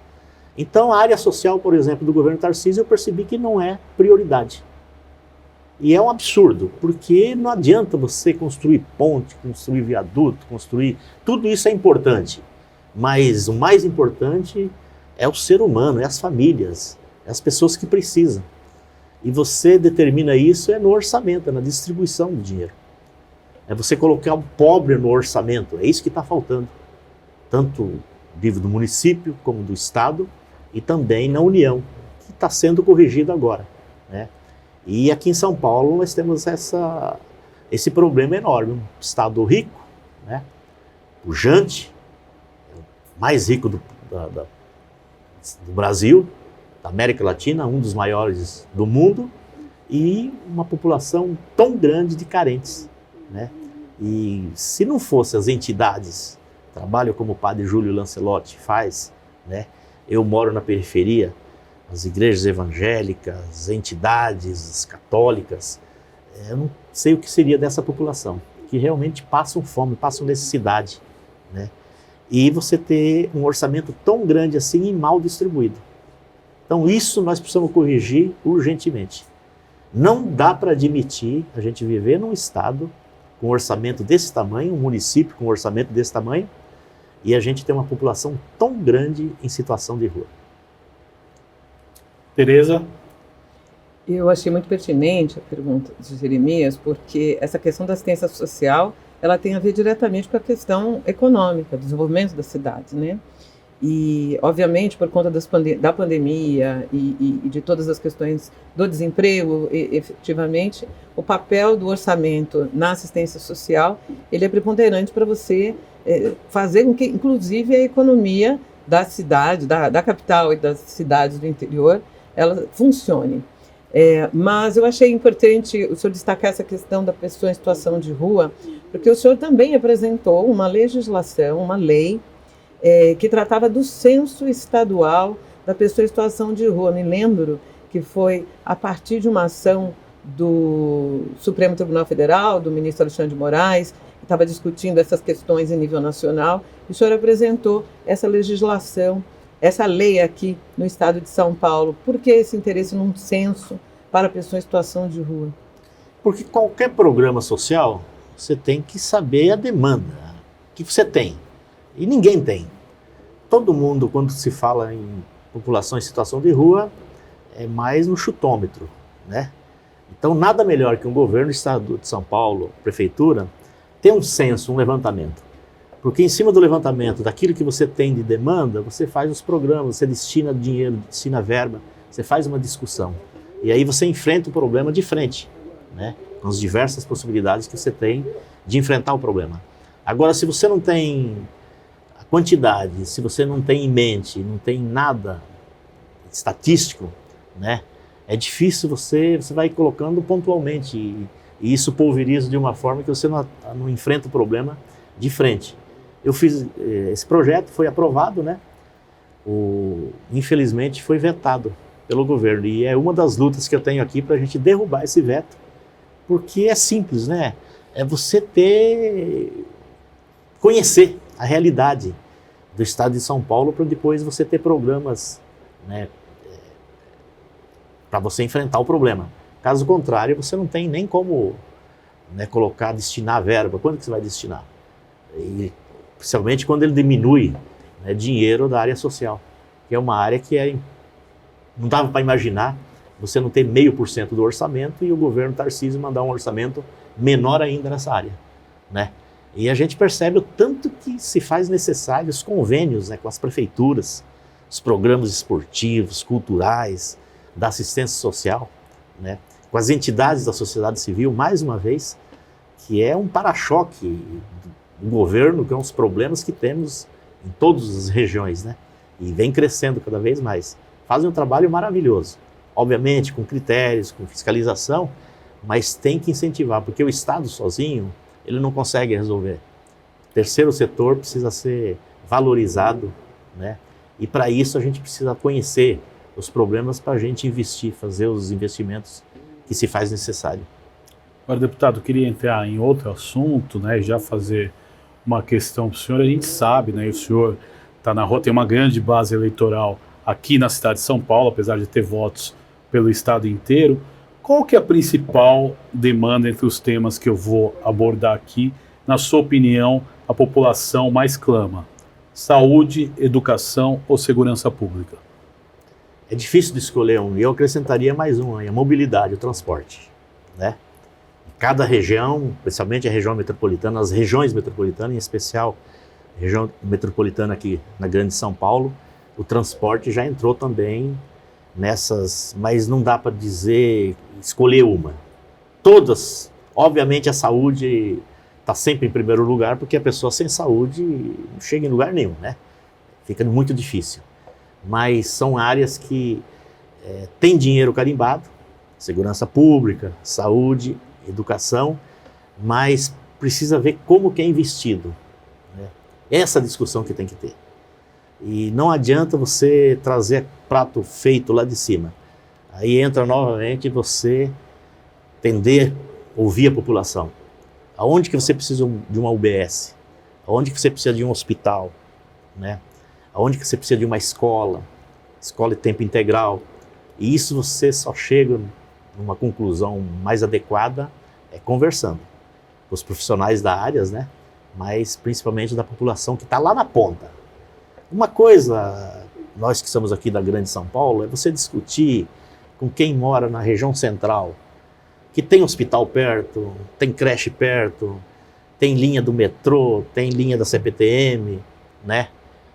Então, a área social, por exemplo, do governo Tarcísio, eu percebi que não é prioridade. E é um absurdo, porque não adianta você construir ponte, construir viaduto, construir... Tudo isso é importante, mas o mais importante é o ser humano, é as famílias, é as pessoas que precisam. E você determina isso no orçamento, na distribuição do dinheiro. É você colocar o pobre no orçamento, é isso que está faltando. Tanto nível do município como do estado e também na União, que está sendo corrigido agora, né? E aqui em São Paulo nós temos esse problema enorme, um estado rico, né? Pujante, mais rico do Brasil, da América Latina, um dos maiores do mundo, e uma população tão grande de carentes, né? E se não fosse as entidades, trabalho como o padre Júlio Lancelotti faz, né? Eu moro na periferia, as igrejas evangélicas, as entidades católicas, eu não sei o que seria dessa população, que realmente passam fome, passam necessidade, né? E você ter um orçamento tão grande assim e mal distribuído. Então isso nós precisamos corrigir urgentemente. Não dá para admitir a gente viver num estado com um orçamento desse tamanho, um município com um orçamento desse tamanho, e a gente ter uma população tão grande em situação de rua. Tereza? Eu achei muito pertinente a pergunta de Jeremias, porque essa questão da assistência social, ela tem a ver diretamente com a questão econômica, do desenvolvimento da cidade, né? E, obviamente, por conta da pandemia e de todas as questões do desemprego, efetivamente, o papel do orçamento na assistência social, ele é preponderante para você fazer com que, inclusive, a economia da cidade, da capital e das cidades do interior, ela funcione. Mas eu achei importante o senhor destacar essa questão da pessoa em situação de rua, porque o senhor também apresentou uma legislação, uma lei, que tratava do censo estadual da pessoa em situação de rua. Me lembro que foi a partir de uma ação do Supremo Tribunal Federal, do ministro Alexandre de Moraes, que estava discutindo essas questões em nível nacional, e o senhor apresentou essa legislação, essa lei aqui no estado de São Paulo. Por que esse interesse num censo para a pessoa em situação de rua? Porque qualquer programa social, você tem que saber a demanda que você tem. E ninguém tem. Todo mundo, quando se fala em população em situação de rua, é mais no chutômetro, né? Então, nada melhor que um governo do estado de São Paulo, prefeitura, ter um censo, um levantamento. Porque em cima do levantamento, daquilo que você tem de demanda, você faz os programas, você destina dinheiro, destina verba, você faz uma discussão. E aí você enfrenta o problema de frente, né? Com as diversas possibilidades que você tem de enfrentar o problema. Agora, se você não tem quantidade, se você não tem em mente, não tem nada estatístico, né? É difícil, você vai colocando pontualmente e isso pulveriza de uma forma que você não enfrenta o problema de frente. Eu fiz esse projeto, foi aprovado, né? Infelizmente foi vetado pelo governo e é uma das lutas que eu tenho aqui para a gente derrubar esse veto, porque é simples, né? É você conhecer a realidade do estado de São Paulo para depois você ter programas, né, para você enfrentar o problema. Caso contrário, você não tem nem como, né, destinar a verba. Quando que você vai destinar? E, principalmente quando ele diminui, né, dinheiro da área social, que é uma área que não dava para imaginar você não ter 0,5% do orçamento e o governo Tarcísio mandar um orçamento menor ainda nessa área, né? E a gente percebe o tanto que se faz necessário os convênios, né, com as prefeituras, os programas esportivos, culturais, da assistência social, né, com as entidades da sociedade civil, mais uma vez, que é um para-choque do governo com os problemas que temos em todas as regiões, né, e vem crescendo cada vez mais. Fazem um trabalho maravilhoso. obviamente com critérios, com fiscalização, mas tem que incentivar, porque o Estado sozinho, ele não consegue resolver. O terceiro setor precisa ser valorizado, né? E para isso a gente precisa conhecer os problemas para a gente investir, fazer os investimentos que se faz necessário. Agora, deputado, eu queria entrar em outro assunto, né, e já fazer uma questão para o senhor. A gente sabe, né, o senhor está na rua, tem uma grande base eleitoral aqui na cidade de São Paulo, apesar de ter votos pelo estado inteiro. Qual que é a principal demanda entre os temas que eu vou abordar aqui? Na sua opinião, a população mais clama? Saúde, educação ou segurança pública? É difícil de escolher um, e eu acrescentaria mais um, a mobilidade, o transporte, né? Cada região, principalmente a região metropolitana, as regiões metropolitanas, em especial a região metropolitana aqui na Grande São Paulo, o transporte já entrou também nessas, mas não dá para dizer, escolher uma. Todas, obviamente a saúde está sempre em primeiro lugar, porque a pessoa sem saúde não chega em lugar nenhum, né? Fica muito difícil. Mas são áreas que tem dinheiro carimbado, segurança pública, saúde, educação, mas precisa ver como que é investido, né? Essa discussão que tem que ter. E não adianta você trazer prato feito lá de cima. Aí entra novamente você tender a ouvir a população. Aonde que você precisa de uma UBS? Aonde que você precisa de um hospital? Né? Aonde que você precisa de uma escola de tempo integral? E isso você só chega numa conclusão mais adequada conversando com os profissionais da área, né? Mas principalmente da população que está lá na ponta. Uma coisa, nós que estamos aqui da Grande São Paulo, é você discutir com quem mora na região central, que tem hospital perto, tem creche perto, tem linha do metrô, tem linha da CPTM, né?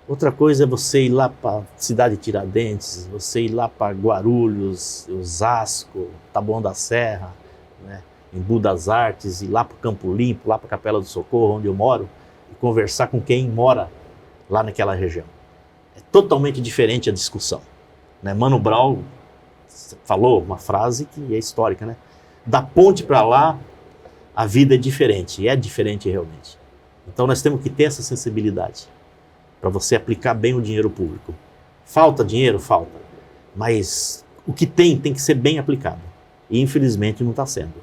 Outra coisa é você ir lá para a cidade de Tiradentes, você ir lá para Guarulhos, Osasco, Taboão da Serra, né? Em Budas Artes, ir lá para o Campo Limpo, lá para a Capela do Socorro, onde eu moro, e conversar com quem mora lá naquela região. É totalmente diferente a discussão, né? Mano Brown falou uma frase que é histórica, né? Da ponte para lá, a vida é diferente, e é diferente realmente. Então nós temos que ter essa sensibilidade para você aplicar bem o dinheiro público. Falta dinheiro? Falta. Mas o que tem que ser bem aplicado. E infelizmente não está sendo.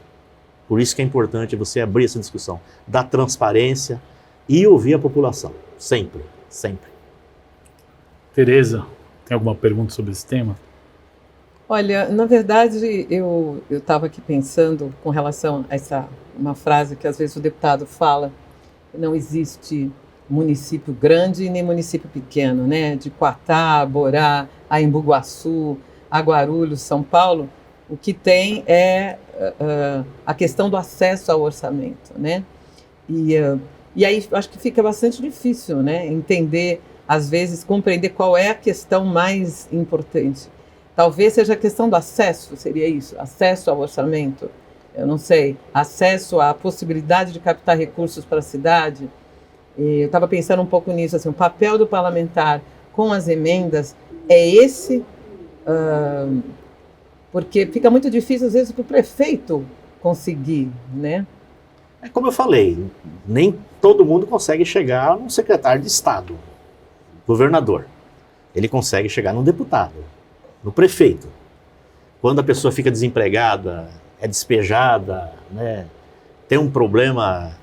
Por isso que é importante você abrir essa discussão, dar transparência e ouvir a população. Sempre, sempre. Tereza, tem alguma pergunta sobre esse tema? Olha, na verdade, eu estava aqui pensando com relação a uma frase que às vezes o deputado fala, não existe município grande nem município pequeno, né? De Quatá, Borá, a Embu-Guaçu, a Guarulhos, São Paulo, o que tem é a questão do acesso ao orçamento, né? E aí acho que fica bastante difícil, né? Entender, às vezes, compreender qual é a questão mais importante. Talvez seja a questão do acesso, seria isso? Acesso ao orçamento, eu não sei, acesso à possibilidade de captar recursos para a cidade. Eu estava pensando um pouco nisso, assim, o papel do parlamentar com as emendas é esse, porque fica muito difícil, às vezes, para o prefeito conseguir, né? É como eu falei, nem todo mundo consegue chegar num secretário de Estado, governador. Ele consegue chegar num deputado, no prefeito. Quando a pessoa fica desempregada, é despejada, né, tem um problema,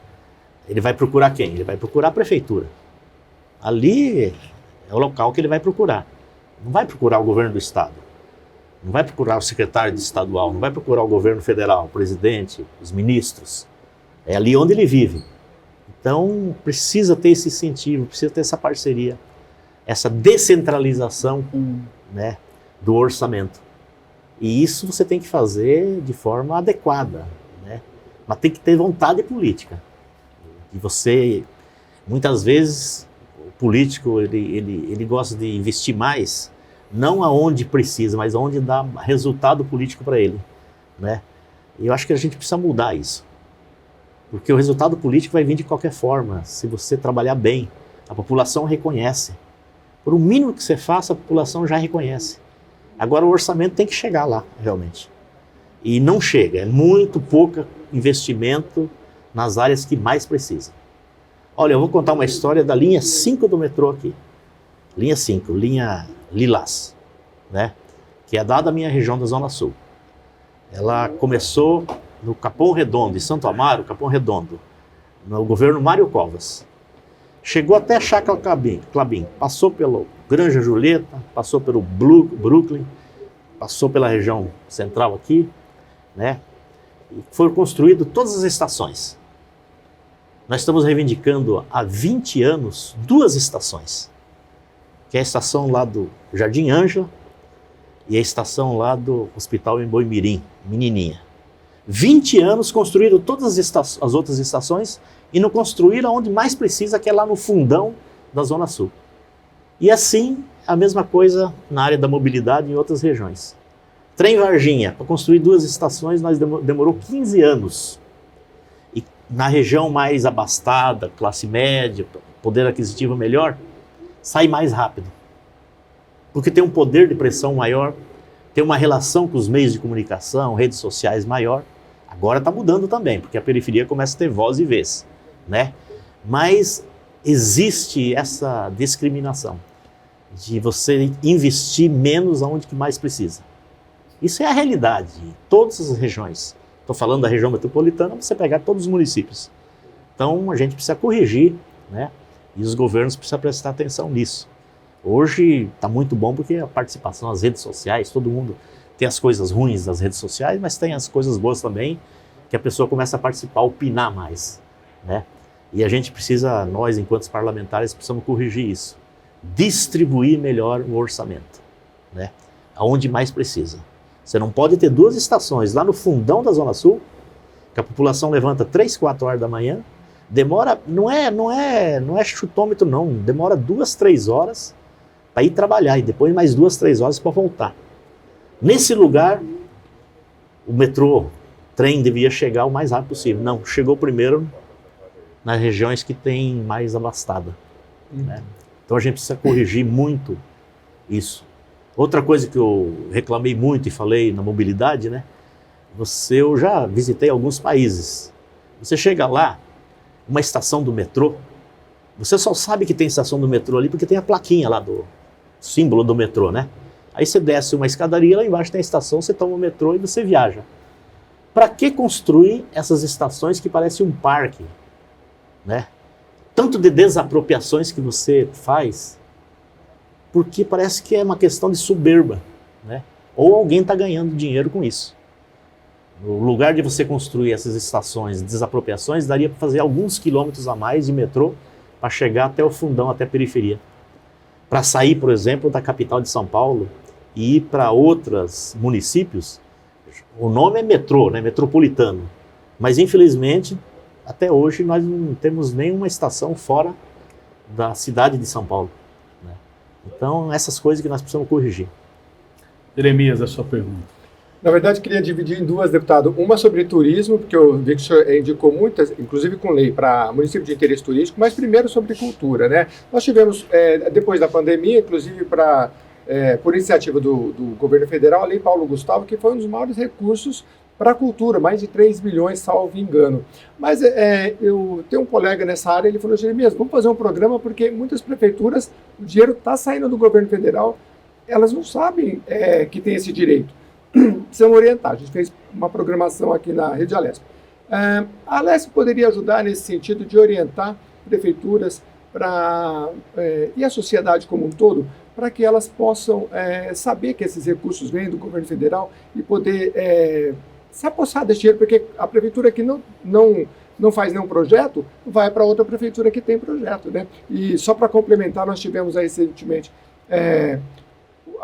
ele vai procurar quem? Ele vai procurar a prefeitura. Ali é o local que ele vai procurar. Não vai procurar o governo do estado, não vai procurar o secretário de estadual, não vai procurar o governo federal, o presidente, os ministros. É ali onde ele vive. Então precisa ter esse incentivo, precisa ter essa parceria, essa descentralização, né, do orçamento. E isso você tem que fazer de forma adequada, né? Mas tem que ter vontade política. E você, muitas vezes, o político, ele gosta de investir mais, não aonde precisa, mas aonde dá resultado político para ele, né? E eu acho que a gente precisa mudar isso. Porque o resultado político vai vir de qualquer forma, se você trabalhar bem. A população reconhece. Por o mínimo que você faça, a população já reconhece. Agora o orçamento tem que chegar lá, realmente. E não chega, é muito pouco investimento nas áreas que mais precisam. Olha, eu vou contar uma história da linha 5 do metrô aqui. Linha 5, linha Lilás, né? Que é dada à minha região da Zona Sul. Ela começou no Capão Redondo, em Santo Amaro, Capão Redondo, no governo Mário Covas. Chegou até Chácara Clabim, passou pelo Granja Julieta, passou pelo Brooklyn, passou pela região central aqui, né? E foram construídas todas as estações. Nós estamos reivindicando há 20 anos 2 estações, que é a estação lá do Jardim Ângela e a estação lá do Hospital em Boimirim, Menininha. 20 anos construíram todas as outras estações e não construíram onde mais precisa, que é lá no fundão da Zona Sul. E assim, a mesma coisa na área da mobilidade em outras regiões. Trem Varginha, para construir 2 estações, nós demorou 15 anos. E na região mais abastada, classe média, poder aquisitivo melhor, sai mais rápido. Porque tem um poder de pressão maior, tem uma relação com os meios de comunicação, redes sociais maior. Agora está mudando também, porque a periferia começa a ter voz e vez, né? Mas existe essa discriminação de você investir menos aonde que mais precisa. Isso é a realidade em todas as regiões. Estou falando da região metropolitana, você pegar todos os municípios. Então a gente precisa corrigir, né? E os governos precisam prestar atenção nisso. Hoje está muito bom porque a participação nas redes sociais, todo mundo tem as coisas ruins das redes sociais, mas tem as coisas boas também, que a pessoa começa a participar, opinar mais, né? E a gente precisa, nós enquanto parlamentares, precisamos corrigir isso. Distribuir melhor o orçamento, né? Aonde mais precisa. Você não pode ter 2 estações lá no fundão da Zona Sul, que a população levanta 3, 4 horas da manhã, demora, não é chutômetro não, demora 2, 3 horas para ir trabalhar e depois mais 2, 3 horas para voltar. Nesse lugar, o metrô, trem devia chegar o mais rápido possível. Não, chegou primeiro nas regiões que tem mais abastada, né? Então a gente precisa corrigir muito isso. Outra coisa que eu reclamei muito e falei na mobilidade, né? Eu já visitei alguns países. Você chega lá, uma estação do metrô, você só sabe que tem estação do metrô ali porque tem a plaquinha lá do símbolo do metrô, né? Aí você desce uma escadaria, lá embaixo tem a estação, você toma o metrô e você viaja. Para que construir essas estações que parecem um parque, né? Tanto de desapropriações que você faz, porque parece que é uma questão de soberba, né? Ou alguém está ganhando dinheiro com isso. No lugar de você construir essas estações de desapropriações, daria para fazer alguns quilômetros a mais de metrô para chegar até o fundão, até a periferia. Para sair, por exemplo, da capital de São Paulo e ir para outros municípios, o nome é metrô, né? Metropolitano, mas infelizmente até hoje nós não temos nenhuma estação fora da cidade de São Paulo, né? Então essas coisas que nós precisamos corrigir. Jeremias, a sua pergunta. Na verdade, queria dividir em 2, deputado. Uma sobre turismo, porque eu vi que o senhor indicou muitas, inclusive com lei, para município de interesse turístico, mas primeiro sobre cultura, né? Nós tivemos, depois da pandemia, inclusive por iniciativa do governo federal, a Lei Paulo Gustavo, que foi um dos maiores recursos para a cultura, mais de 3 bilhões, salvo engano. Mas eu tenho um colega nessa área, ele falou, Jeremias, vamos fazer um programa, porque muitas prefeituras, o dinheiro está saindo do governo federal, elas não sabem que tem esse direito. Precisamos orientar. A gente fez uma programação aqui na Rede Alesp. A Alesp poderia ajudar nesse sentido de orientar prefeituras e a sociedade como um todo, para que elas possam saber que esses recursos vêm do governo federal e poder se apossar desse dinheiro, porque a prefeitura que não faz nenhum projeto vai para outra prefeitura que tem projeto, né? E só para complementar, nós tivemos aí recentemente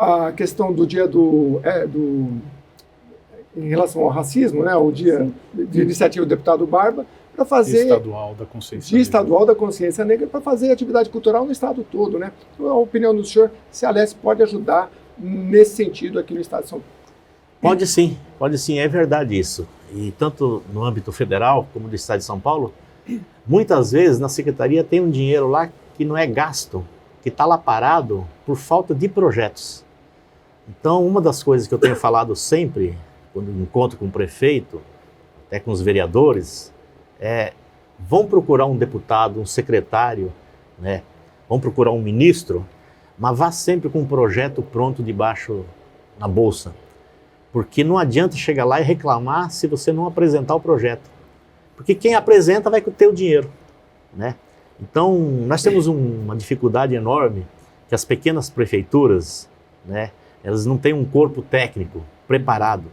a questão do dia em relação ao racismo, né, o dia de iniciativa do deputado Barba, para fazer estadual da consciência negra. Estadual da consciência negra, para fazer atividade cultural no estado todo, né? Então, a opinião do senhor, se a Alesp pode ajudar nesse sentido aqui no estado de São Paulo. Pode sim, é verdade isso. E tanto no âmbito federal como do estado de São Paulo, muitas vezes na secretaria tem um dinheiro lá que não é gasto, que está lá parado por falta de projetos. Então, uma das coisas que eu tenho falado sempre, quando encontro com o prefeito, até com os vereadores, vão procurar um deputado, um secretário, né? Vão procurar um ministro, mas vá sempre com um projeto pronto debaixo na bolsa. Porque não adianta chegar lá e reclamar se você não apresentar o projeto. Porque quem apresenta vai ter o dinheiro, né? Então, nós temos uma dificuldade enorme que as pequenas prefeituras, né, elas não têm um corpo técnico preparado,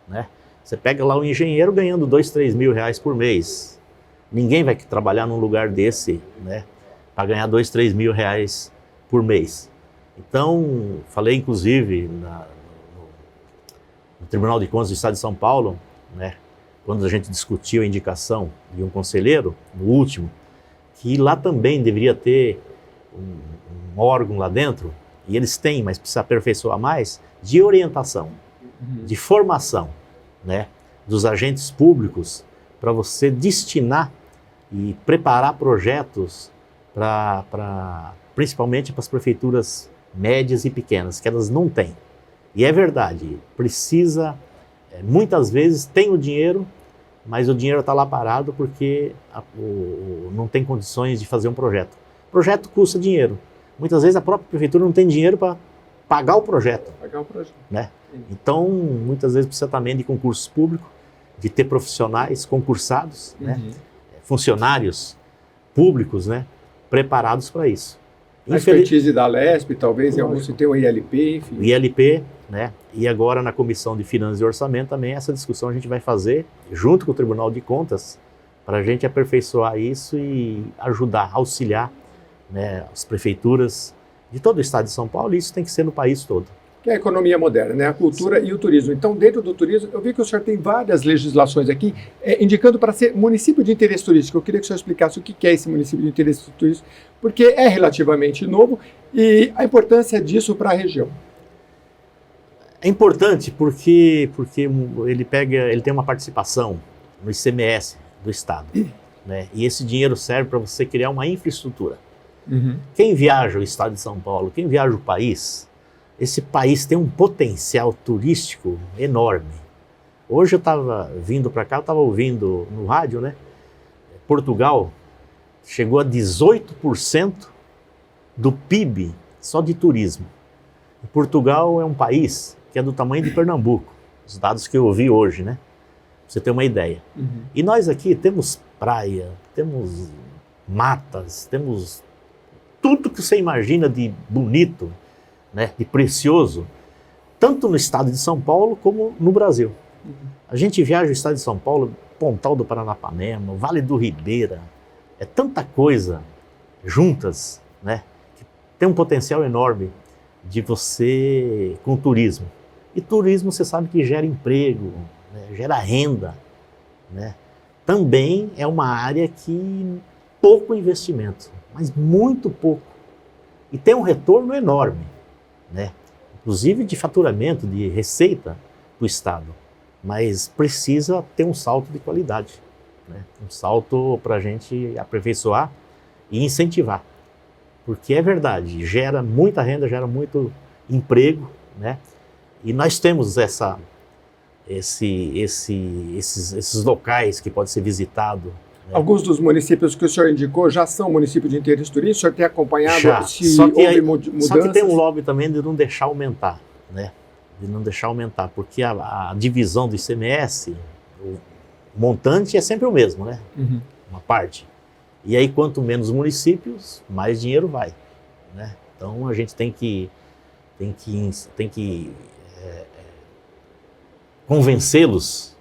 né? Você pega lá um engenheiro ganhando 2, 3 mil reais por mês. Ninguém vai trabalhar num lugar desse, né, para ganhar 2, 3 mil reais por mês. Então, falei inclusive no Tribunal de Contas do Estado de São Paulo, né, quando a gente discutiu a indicação de um conselheiro, no último, que lá também deveria ter um órgão lá dentro, e eles têm, mas precisa aperfeiçoar mais, de orientação, de formação, né, dos agentes públicos, para você destinar e preparar projetos principalmente para as prefeituras médias e pequenas, que elas não têm. E é verdade, precisa, muitas vezes tem o dinheiro, mas o dinheiro está lá parado porque não tem condições de fazer um projeto. O projeto custa dinheiro. Muitas vezes a própria prefeitura não tem dinheiro para pagar o projeto. Né? Então, muitas vezes precisa também de concursos públicos, de ter profissionais concursados, né? Funcionários públicos, né, preparados para isso. A expertise da Lesp, talvez, em alguns tem o ILP, enfim. O ILP, né? E agora na Comissão de Finanças e Orçamento também essa discussão a gente vai fazer junto com o Tribunal de Contas para a gente aperfeiçoar isso e ajudar, auxiliar, né, as prefeituras de todo o estado de São Paulo, e isso tem que ser no país todo. Que é a economia moderna, né? A cultura e o turismo. Então, dentro do turismo, eu vi que o senhor tem várias legislações aqui, indicando para ser município de interesse turístico. Eu queria que o senhor explicasse o que é esse município de interesse turístico, porque é relativamente novo, e a importância disso para a região. É importante porque ele tem uma participação no ICMS do estado, né? E esse dinheiro serve para você criar uma infraestrutura. Quem viaja o estado de São Paulo, quem viaja o país, esse país tem um potencial turístico enorme. Hoje eu estava vindo para cá, eu estava ouvindo no rádio, né? Portugal chegou a 18% do PIB só de turismo. E Portugal é um país que é do tamanho de Pernambuco, os dados que eu ouvi hoje, né? Pra você ter uma ideia. E nós aqui temos praia, temos matas, temos tudo que você imagina de bonito, né, de precioso, tanto no estado de São Paulo como no Brasil. A gente viaja o estado de São Paulo, Pontal do Paranapanema, Vale do Ribeira, é tanta coisa juntas, né, que tem um potencial enorme de você com o turismo. E turismo você sabe que gera emprego, né, gera renda, né? Também é uma área que pouco investimento, mas muito pouco. E tem um retorno enorme, né? Inclusive de faturamento, de receita do Estado. Mas precisa ter um salto de qualidade, né? Um salto para a gente aperfeiçoar e incentivar. Porque é verdade, gera muita renda, gera muito emprego, né? E nós temos esses locais que podem ser visitados. Né? Alguns dos municípios que o senhor indicou já são municípios de interesse turístico? O senhor tem acompanhado se só que houve mudanças? Só que tem um lobby também de não deixar aumentar, né? De não deixar aumentar, porque a divisão do ICMS, o montante é sempre o mesmo, né? Uma parte. E aí, quanto menos municípios, mais dinheiro vai, né? Então, a gente tem que convencê-los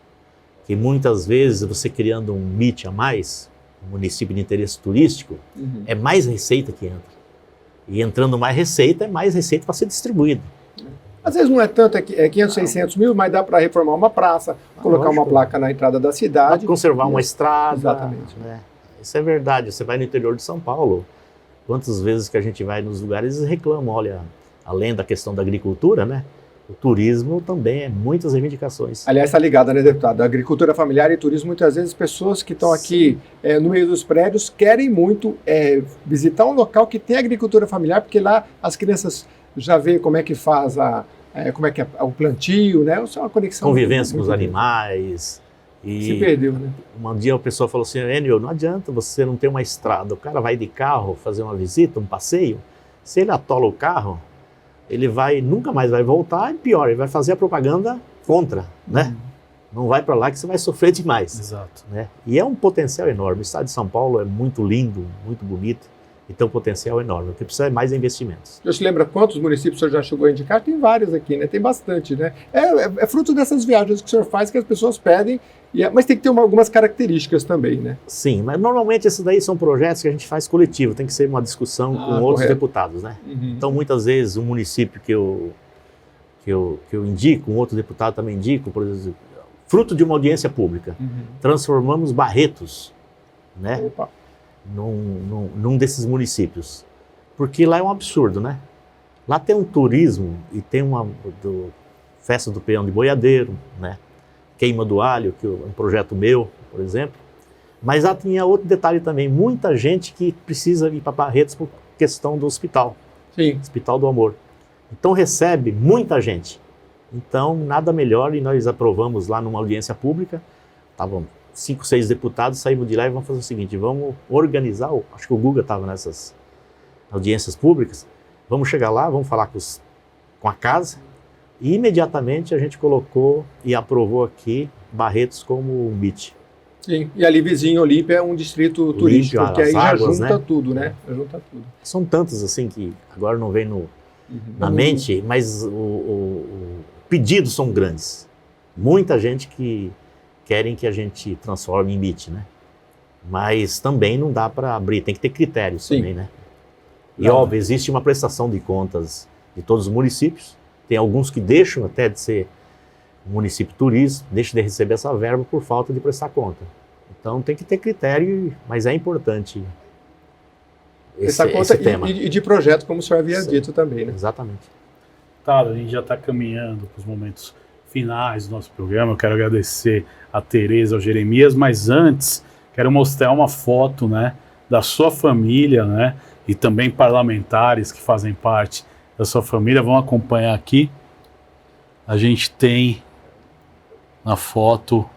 que muitas vezes você criando um MIT a mais, um município de interesse turístico, é mais receita que entra. E entrando mais receita, é mais receita para ser distribuído. Às vezes não é tanto, é 500, 600 mil, mas dá para reformar uma praça, colocar uma placa na entrada da cidade. Conservar uma estrada. Exatamente. Né? Isso é verdade. Você vai no interior de São Paulo, quantas vezes que a gente vai nos lugares e reclamam, olha, além da questão da agricultura, né? O turismo também é muitas reivindicações. Aliás, está ligado, né, deputado? Agricultura familiar e turismo, muitas vezes pessoas que estão aqui no meio dos prédios querem muito visitar um local que tem agricultura familiar, porque lá as crianças já veem como é que faz a como é que é o plantio, né? Isso é uma conexão. Convivência com os animais. E se perdeu, né? Um dia o pessoal falou assim, Enio, não adianta você não ter uma estrada, o cara vai de carro fazer uma visita, um passeio, se ele atola o carro, ele nunca mais vai voltar, e pior, ele vai fazer a propaganda contra, né? Não vai para lá que você vai sofrer demais. Exato. Né? E é um potencial enorme. O estado de São Paulo é muito lindo, muito bonito, e tem um potencial enorme. O que precisa é mais investimentos. Você lembra quantos municípios o senhor já chegou a indicar? Tem vários aqui, né? Tem bastante, né? É fruto dessas viagens que o senhor faz que as pessoas pedem, mas tem que ter algumas características também, né? Sim, mas normalmente esses daí são projetos que a gente faz coletivo, tem que ser uma discussão com outros correto. deputados, né? Então, muitas vezes, um município que eu indico, um outro deputado também indico, por exemplo, fruto de uma audiência pública, transformamos Barretos, né? Opa. Num desses municípios. Porque lá é um absurdo, né? Lá tem um turismo e tem festa do peão de boiadeiro, né? Queima do alho, que é um projeto meu, por exemplo. Mas lá tinha outro detalhe também, muita gente que precisa ir para Barretos por questão do hospital. Sim. Hospital do Amor. Então recebe muita gente. Então nada melhor, e nós aprovamos lá numa audiência pública, estavam 5, 6 deputados, saímos de lá e vamos fazer o seguinte, vamos organizar, acho que o Guga estava nessas audiências públicas, vamos chegar lá, vamos falar com a casa, e imediatamente a gente colocou e aprovou aqui Barretos como um beach. Sim, e ali vizinho, Olímpia, é um distrito turístico, que aí já junta tudo, né? Já junta tudo. São tantos assim que agora não vem na mente, mas os pedidos são grandes. Muita gente que querem que a gente transforme em beach, né? Mas também não dá para abrir, tem que ter critérios também, né? E óbvio, existe uma prestação de contas de todos os municípios, tem alguns que deixam até de ser município turístico, deixam de receber essa verba por falta de prestar conta. Então tem que ter critério, mas é importante esse tema. E de projeto, como o senhor havia dito também, né? Exatamente. Tá, a gente já está caminhando para os momentos finais do nosso programa. Eu quero agradecer a Tereza, ao Jeremias, mas antes quero mostrar uma foto, né, da sua família, né, e também parlamentares que fazem parte da sua família. Vão acompanhar aqui. A gente tem na foto,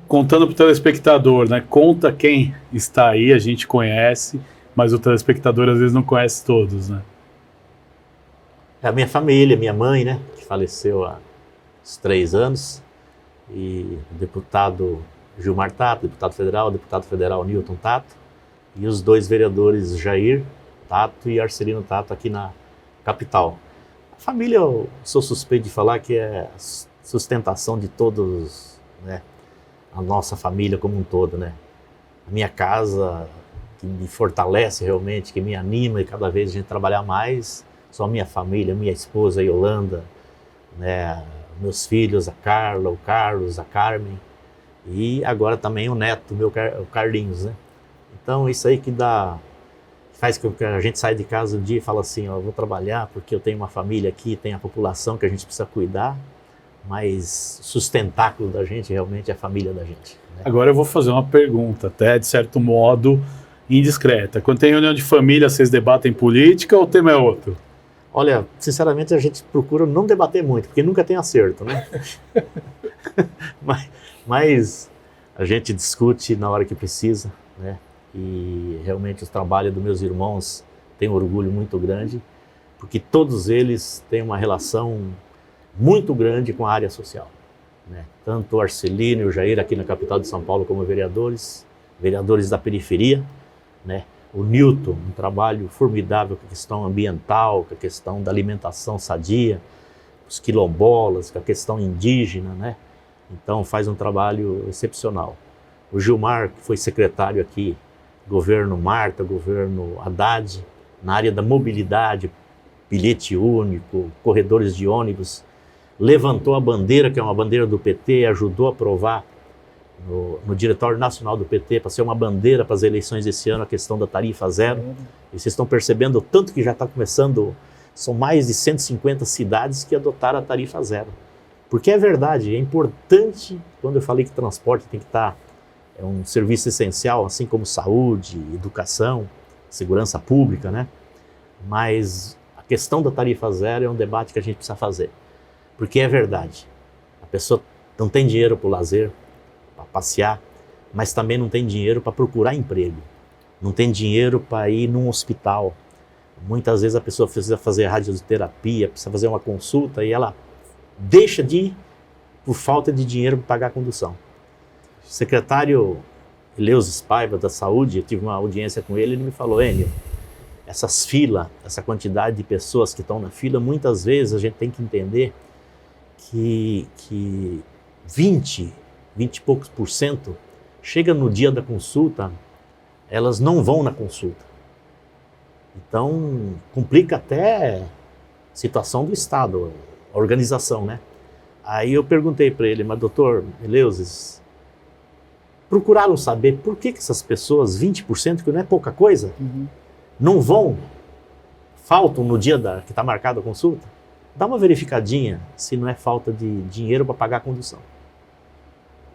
contando para o telespectador, né, conta quem está aí, a gente conhece, mas o telespectador às vezes não conhece todos, né. É a minha família, minha mãe, né, que faleceu há uns 3 anos, e o deputado Gilmar Tato, deputado federal Newton Tato, e os 2 vereadores Jair Tato e Arcelino Tato aqui na capital. A família, eu sou suspeito de falar que é sustentação de todos, né, a nossa família como um todo, né. A minha casa, que me fortalece realmente, que me anima e cada vez a gente trabalhar mais, só a minha família, minha esposa, a Yolanda, né, meus filhos, a Carla, o Carlos, a Carmen, e agora também o neto, o Carlinhos, né. Então isso aí que faz com que a gente saia de casa um dia e fala assim, ó, eu vou trabalhar porque eu tenho uma família aqui, tem a população que a gente precisa cuidar, mas o sustentáculo da gente realmente é a família da gente, né? Agora eu vou fazer uma pergunta, até de certo modo indiscreta. Quando tem reunião de família, vocês debatem política ou o tema é outro? Olha, sinceramente a gente procura não debater muito, porque nunca tem acerto, né? mas a gente discute na hora que precisa, né? E realmente o trabalho dos meus irmãos tem um orgulho muito grande, porque todos eles têm uma relação muito grande com a área social, né? Tanto o Arcelino e o Jair aqui na capital de São Paulo como vereadores da periferia, né? O Newton, um trabalho formidável com a questão ambiental, com a questão da alimentação sadia, os quilombolas, com a questão indígena, né? Então faz um trabalho excepcional. O Gilmar, que foi secretário aqui, governo Marta, governo Haddad, na área da mobilidade, bilhete único, corredores de ônibus, levantou a bandeira, que é uma bandeira do PT, ajudou a aprovar no Diretório Nacional do PT, para ser uma bandeira para as eleições desse ano, a questão da tarifa zero. E vocês estão percebendo o tanto que já está começando, são mais de 150 cidades que adotaram a tarifa zero. Porque é verdade, é importante, quando eu falei que transporte tem que estar, é um serviço essencial, assim como saúde, educação, segurança pública, né? Mas a questão da tarifa zero é um debate que a gente precisa fazer, porque é verdade. A pessoa não tem dinheiro para o lazer, para passear, mas também não tem dinheiro para procurar emprego, não tem dinheiro para ir num hospital. Muitas vezes a pessoa precisa fazer radioterapia, precisa fazer uma consulta e ela deixa de ir por falta de dinheiro para pagar a condução. O secretário Eleusis Paiva da Saúde, eu tive uma audiência com ele, ele me falou: Enio, essas filas, essa quantidade de pessoas que estão na fila, muitas vezes a gente tem que entender que 20 e poucos % chega no dia da consulta, elas não vão na consulta. Então, complica até a situação do Estado, a organização, né? Aí eu perguntei para ele: mas doutor Eleusis, procuraram saber por que essas pessoas, 20%, que não é pouca coisa, não vão, faltam no dia que está marcada a consulta? Dá uma verificadinha se não é falta de dinheiro para pagar a condução.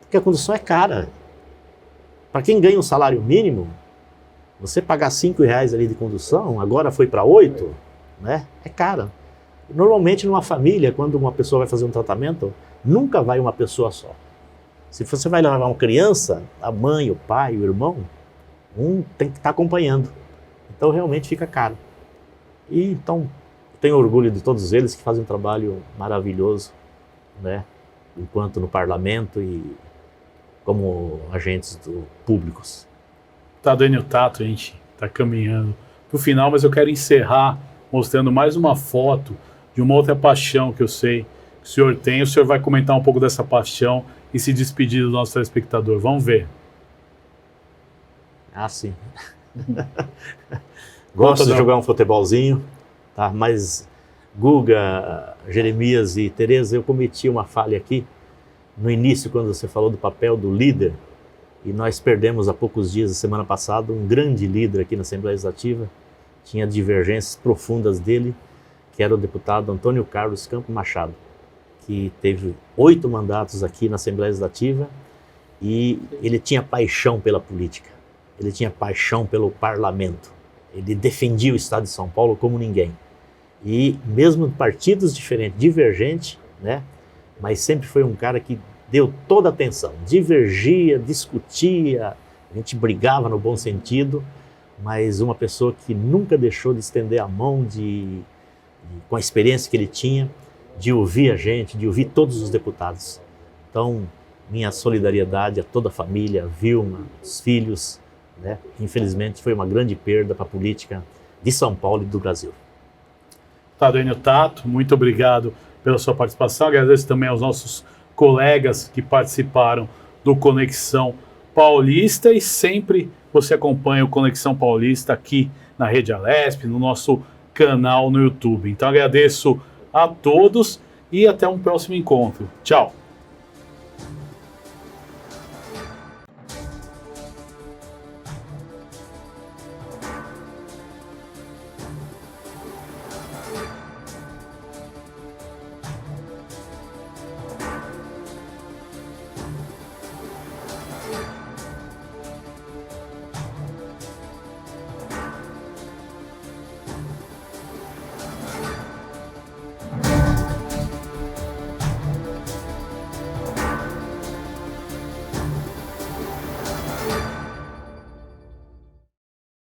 Porque a condução é cara. Para quem ganha um salário mínimo, você pagar R$5 ali de condução, agora foi para 8, né? É caro. Normalmente numa família, quando uma pessoa vai fazer um tratamento, nunca vai uma pessoa só. Se você vai levar uma criança, a mãe, o pai, o irmão, um tem que estar acompanhando. Então realmente fica caro. E então tenho orgulho de todos eles que fazem um trabalho maravilhoso, né? Enquanto no parlamento e como agentes públicos. Tá, Enio Tato, a gente está caminhando para o final, mas eu quero encerrar mostrando mais uma foto de uma outra paixão que eu sei que o senhor tem. O senhor vai comentar um pouco dessa paixão e se despedir do nosso telespectador. Vamos ver. Ah, sim. Gosto de jogar um futebolzinho, tá? Mas Guga, Jeremias e Tereza, eu cometi uma falha aqui no início, quando você falou do papel do líder, e nós perdemos há poucos dias, semana passada, um grande líder aqui na Assembleia Legislativa. Tinha divergências profundas dele, que era o deputado Antônio Carlos Campos Machado, que teve 8 mandatos aqui na Assembleia Legislativa, e ele tinha paixão pela política, ele tinha paixão pelo parlamento, ele defendia o Estado de São Paulo como ninguém. E mesmo partidos diferentes, divergentes, né? Mas sempre foi um cara que deu toda a atenção, divergia, discutia, a gente brigava no bom sentido, mas uma pessoa que nunca deixou de estender a mão, com a experiência que ele tinha, de ouvir a gente, de ouvir todos os deputados. Então, minha solidariedade a toda a família, a Vilma, os filhos, né? Infelizmente foi uma grande perda para a política de São Paulo e do Brasil. Tá, Enio Tato, muito obrigado pela sua participação. Agradeço também aos nossos colegas que participaram do Conexão Paulista, e sempre você acompanha o Conexão Paulista aqui na Rede Alesp, no nosso canal no YouTube. Então agradeço a todos e até um próximo encontro. Tchau!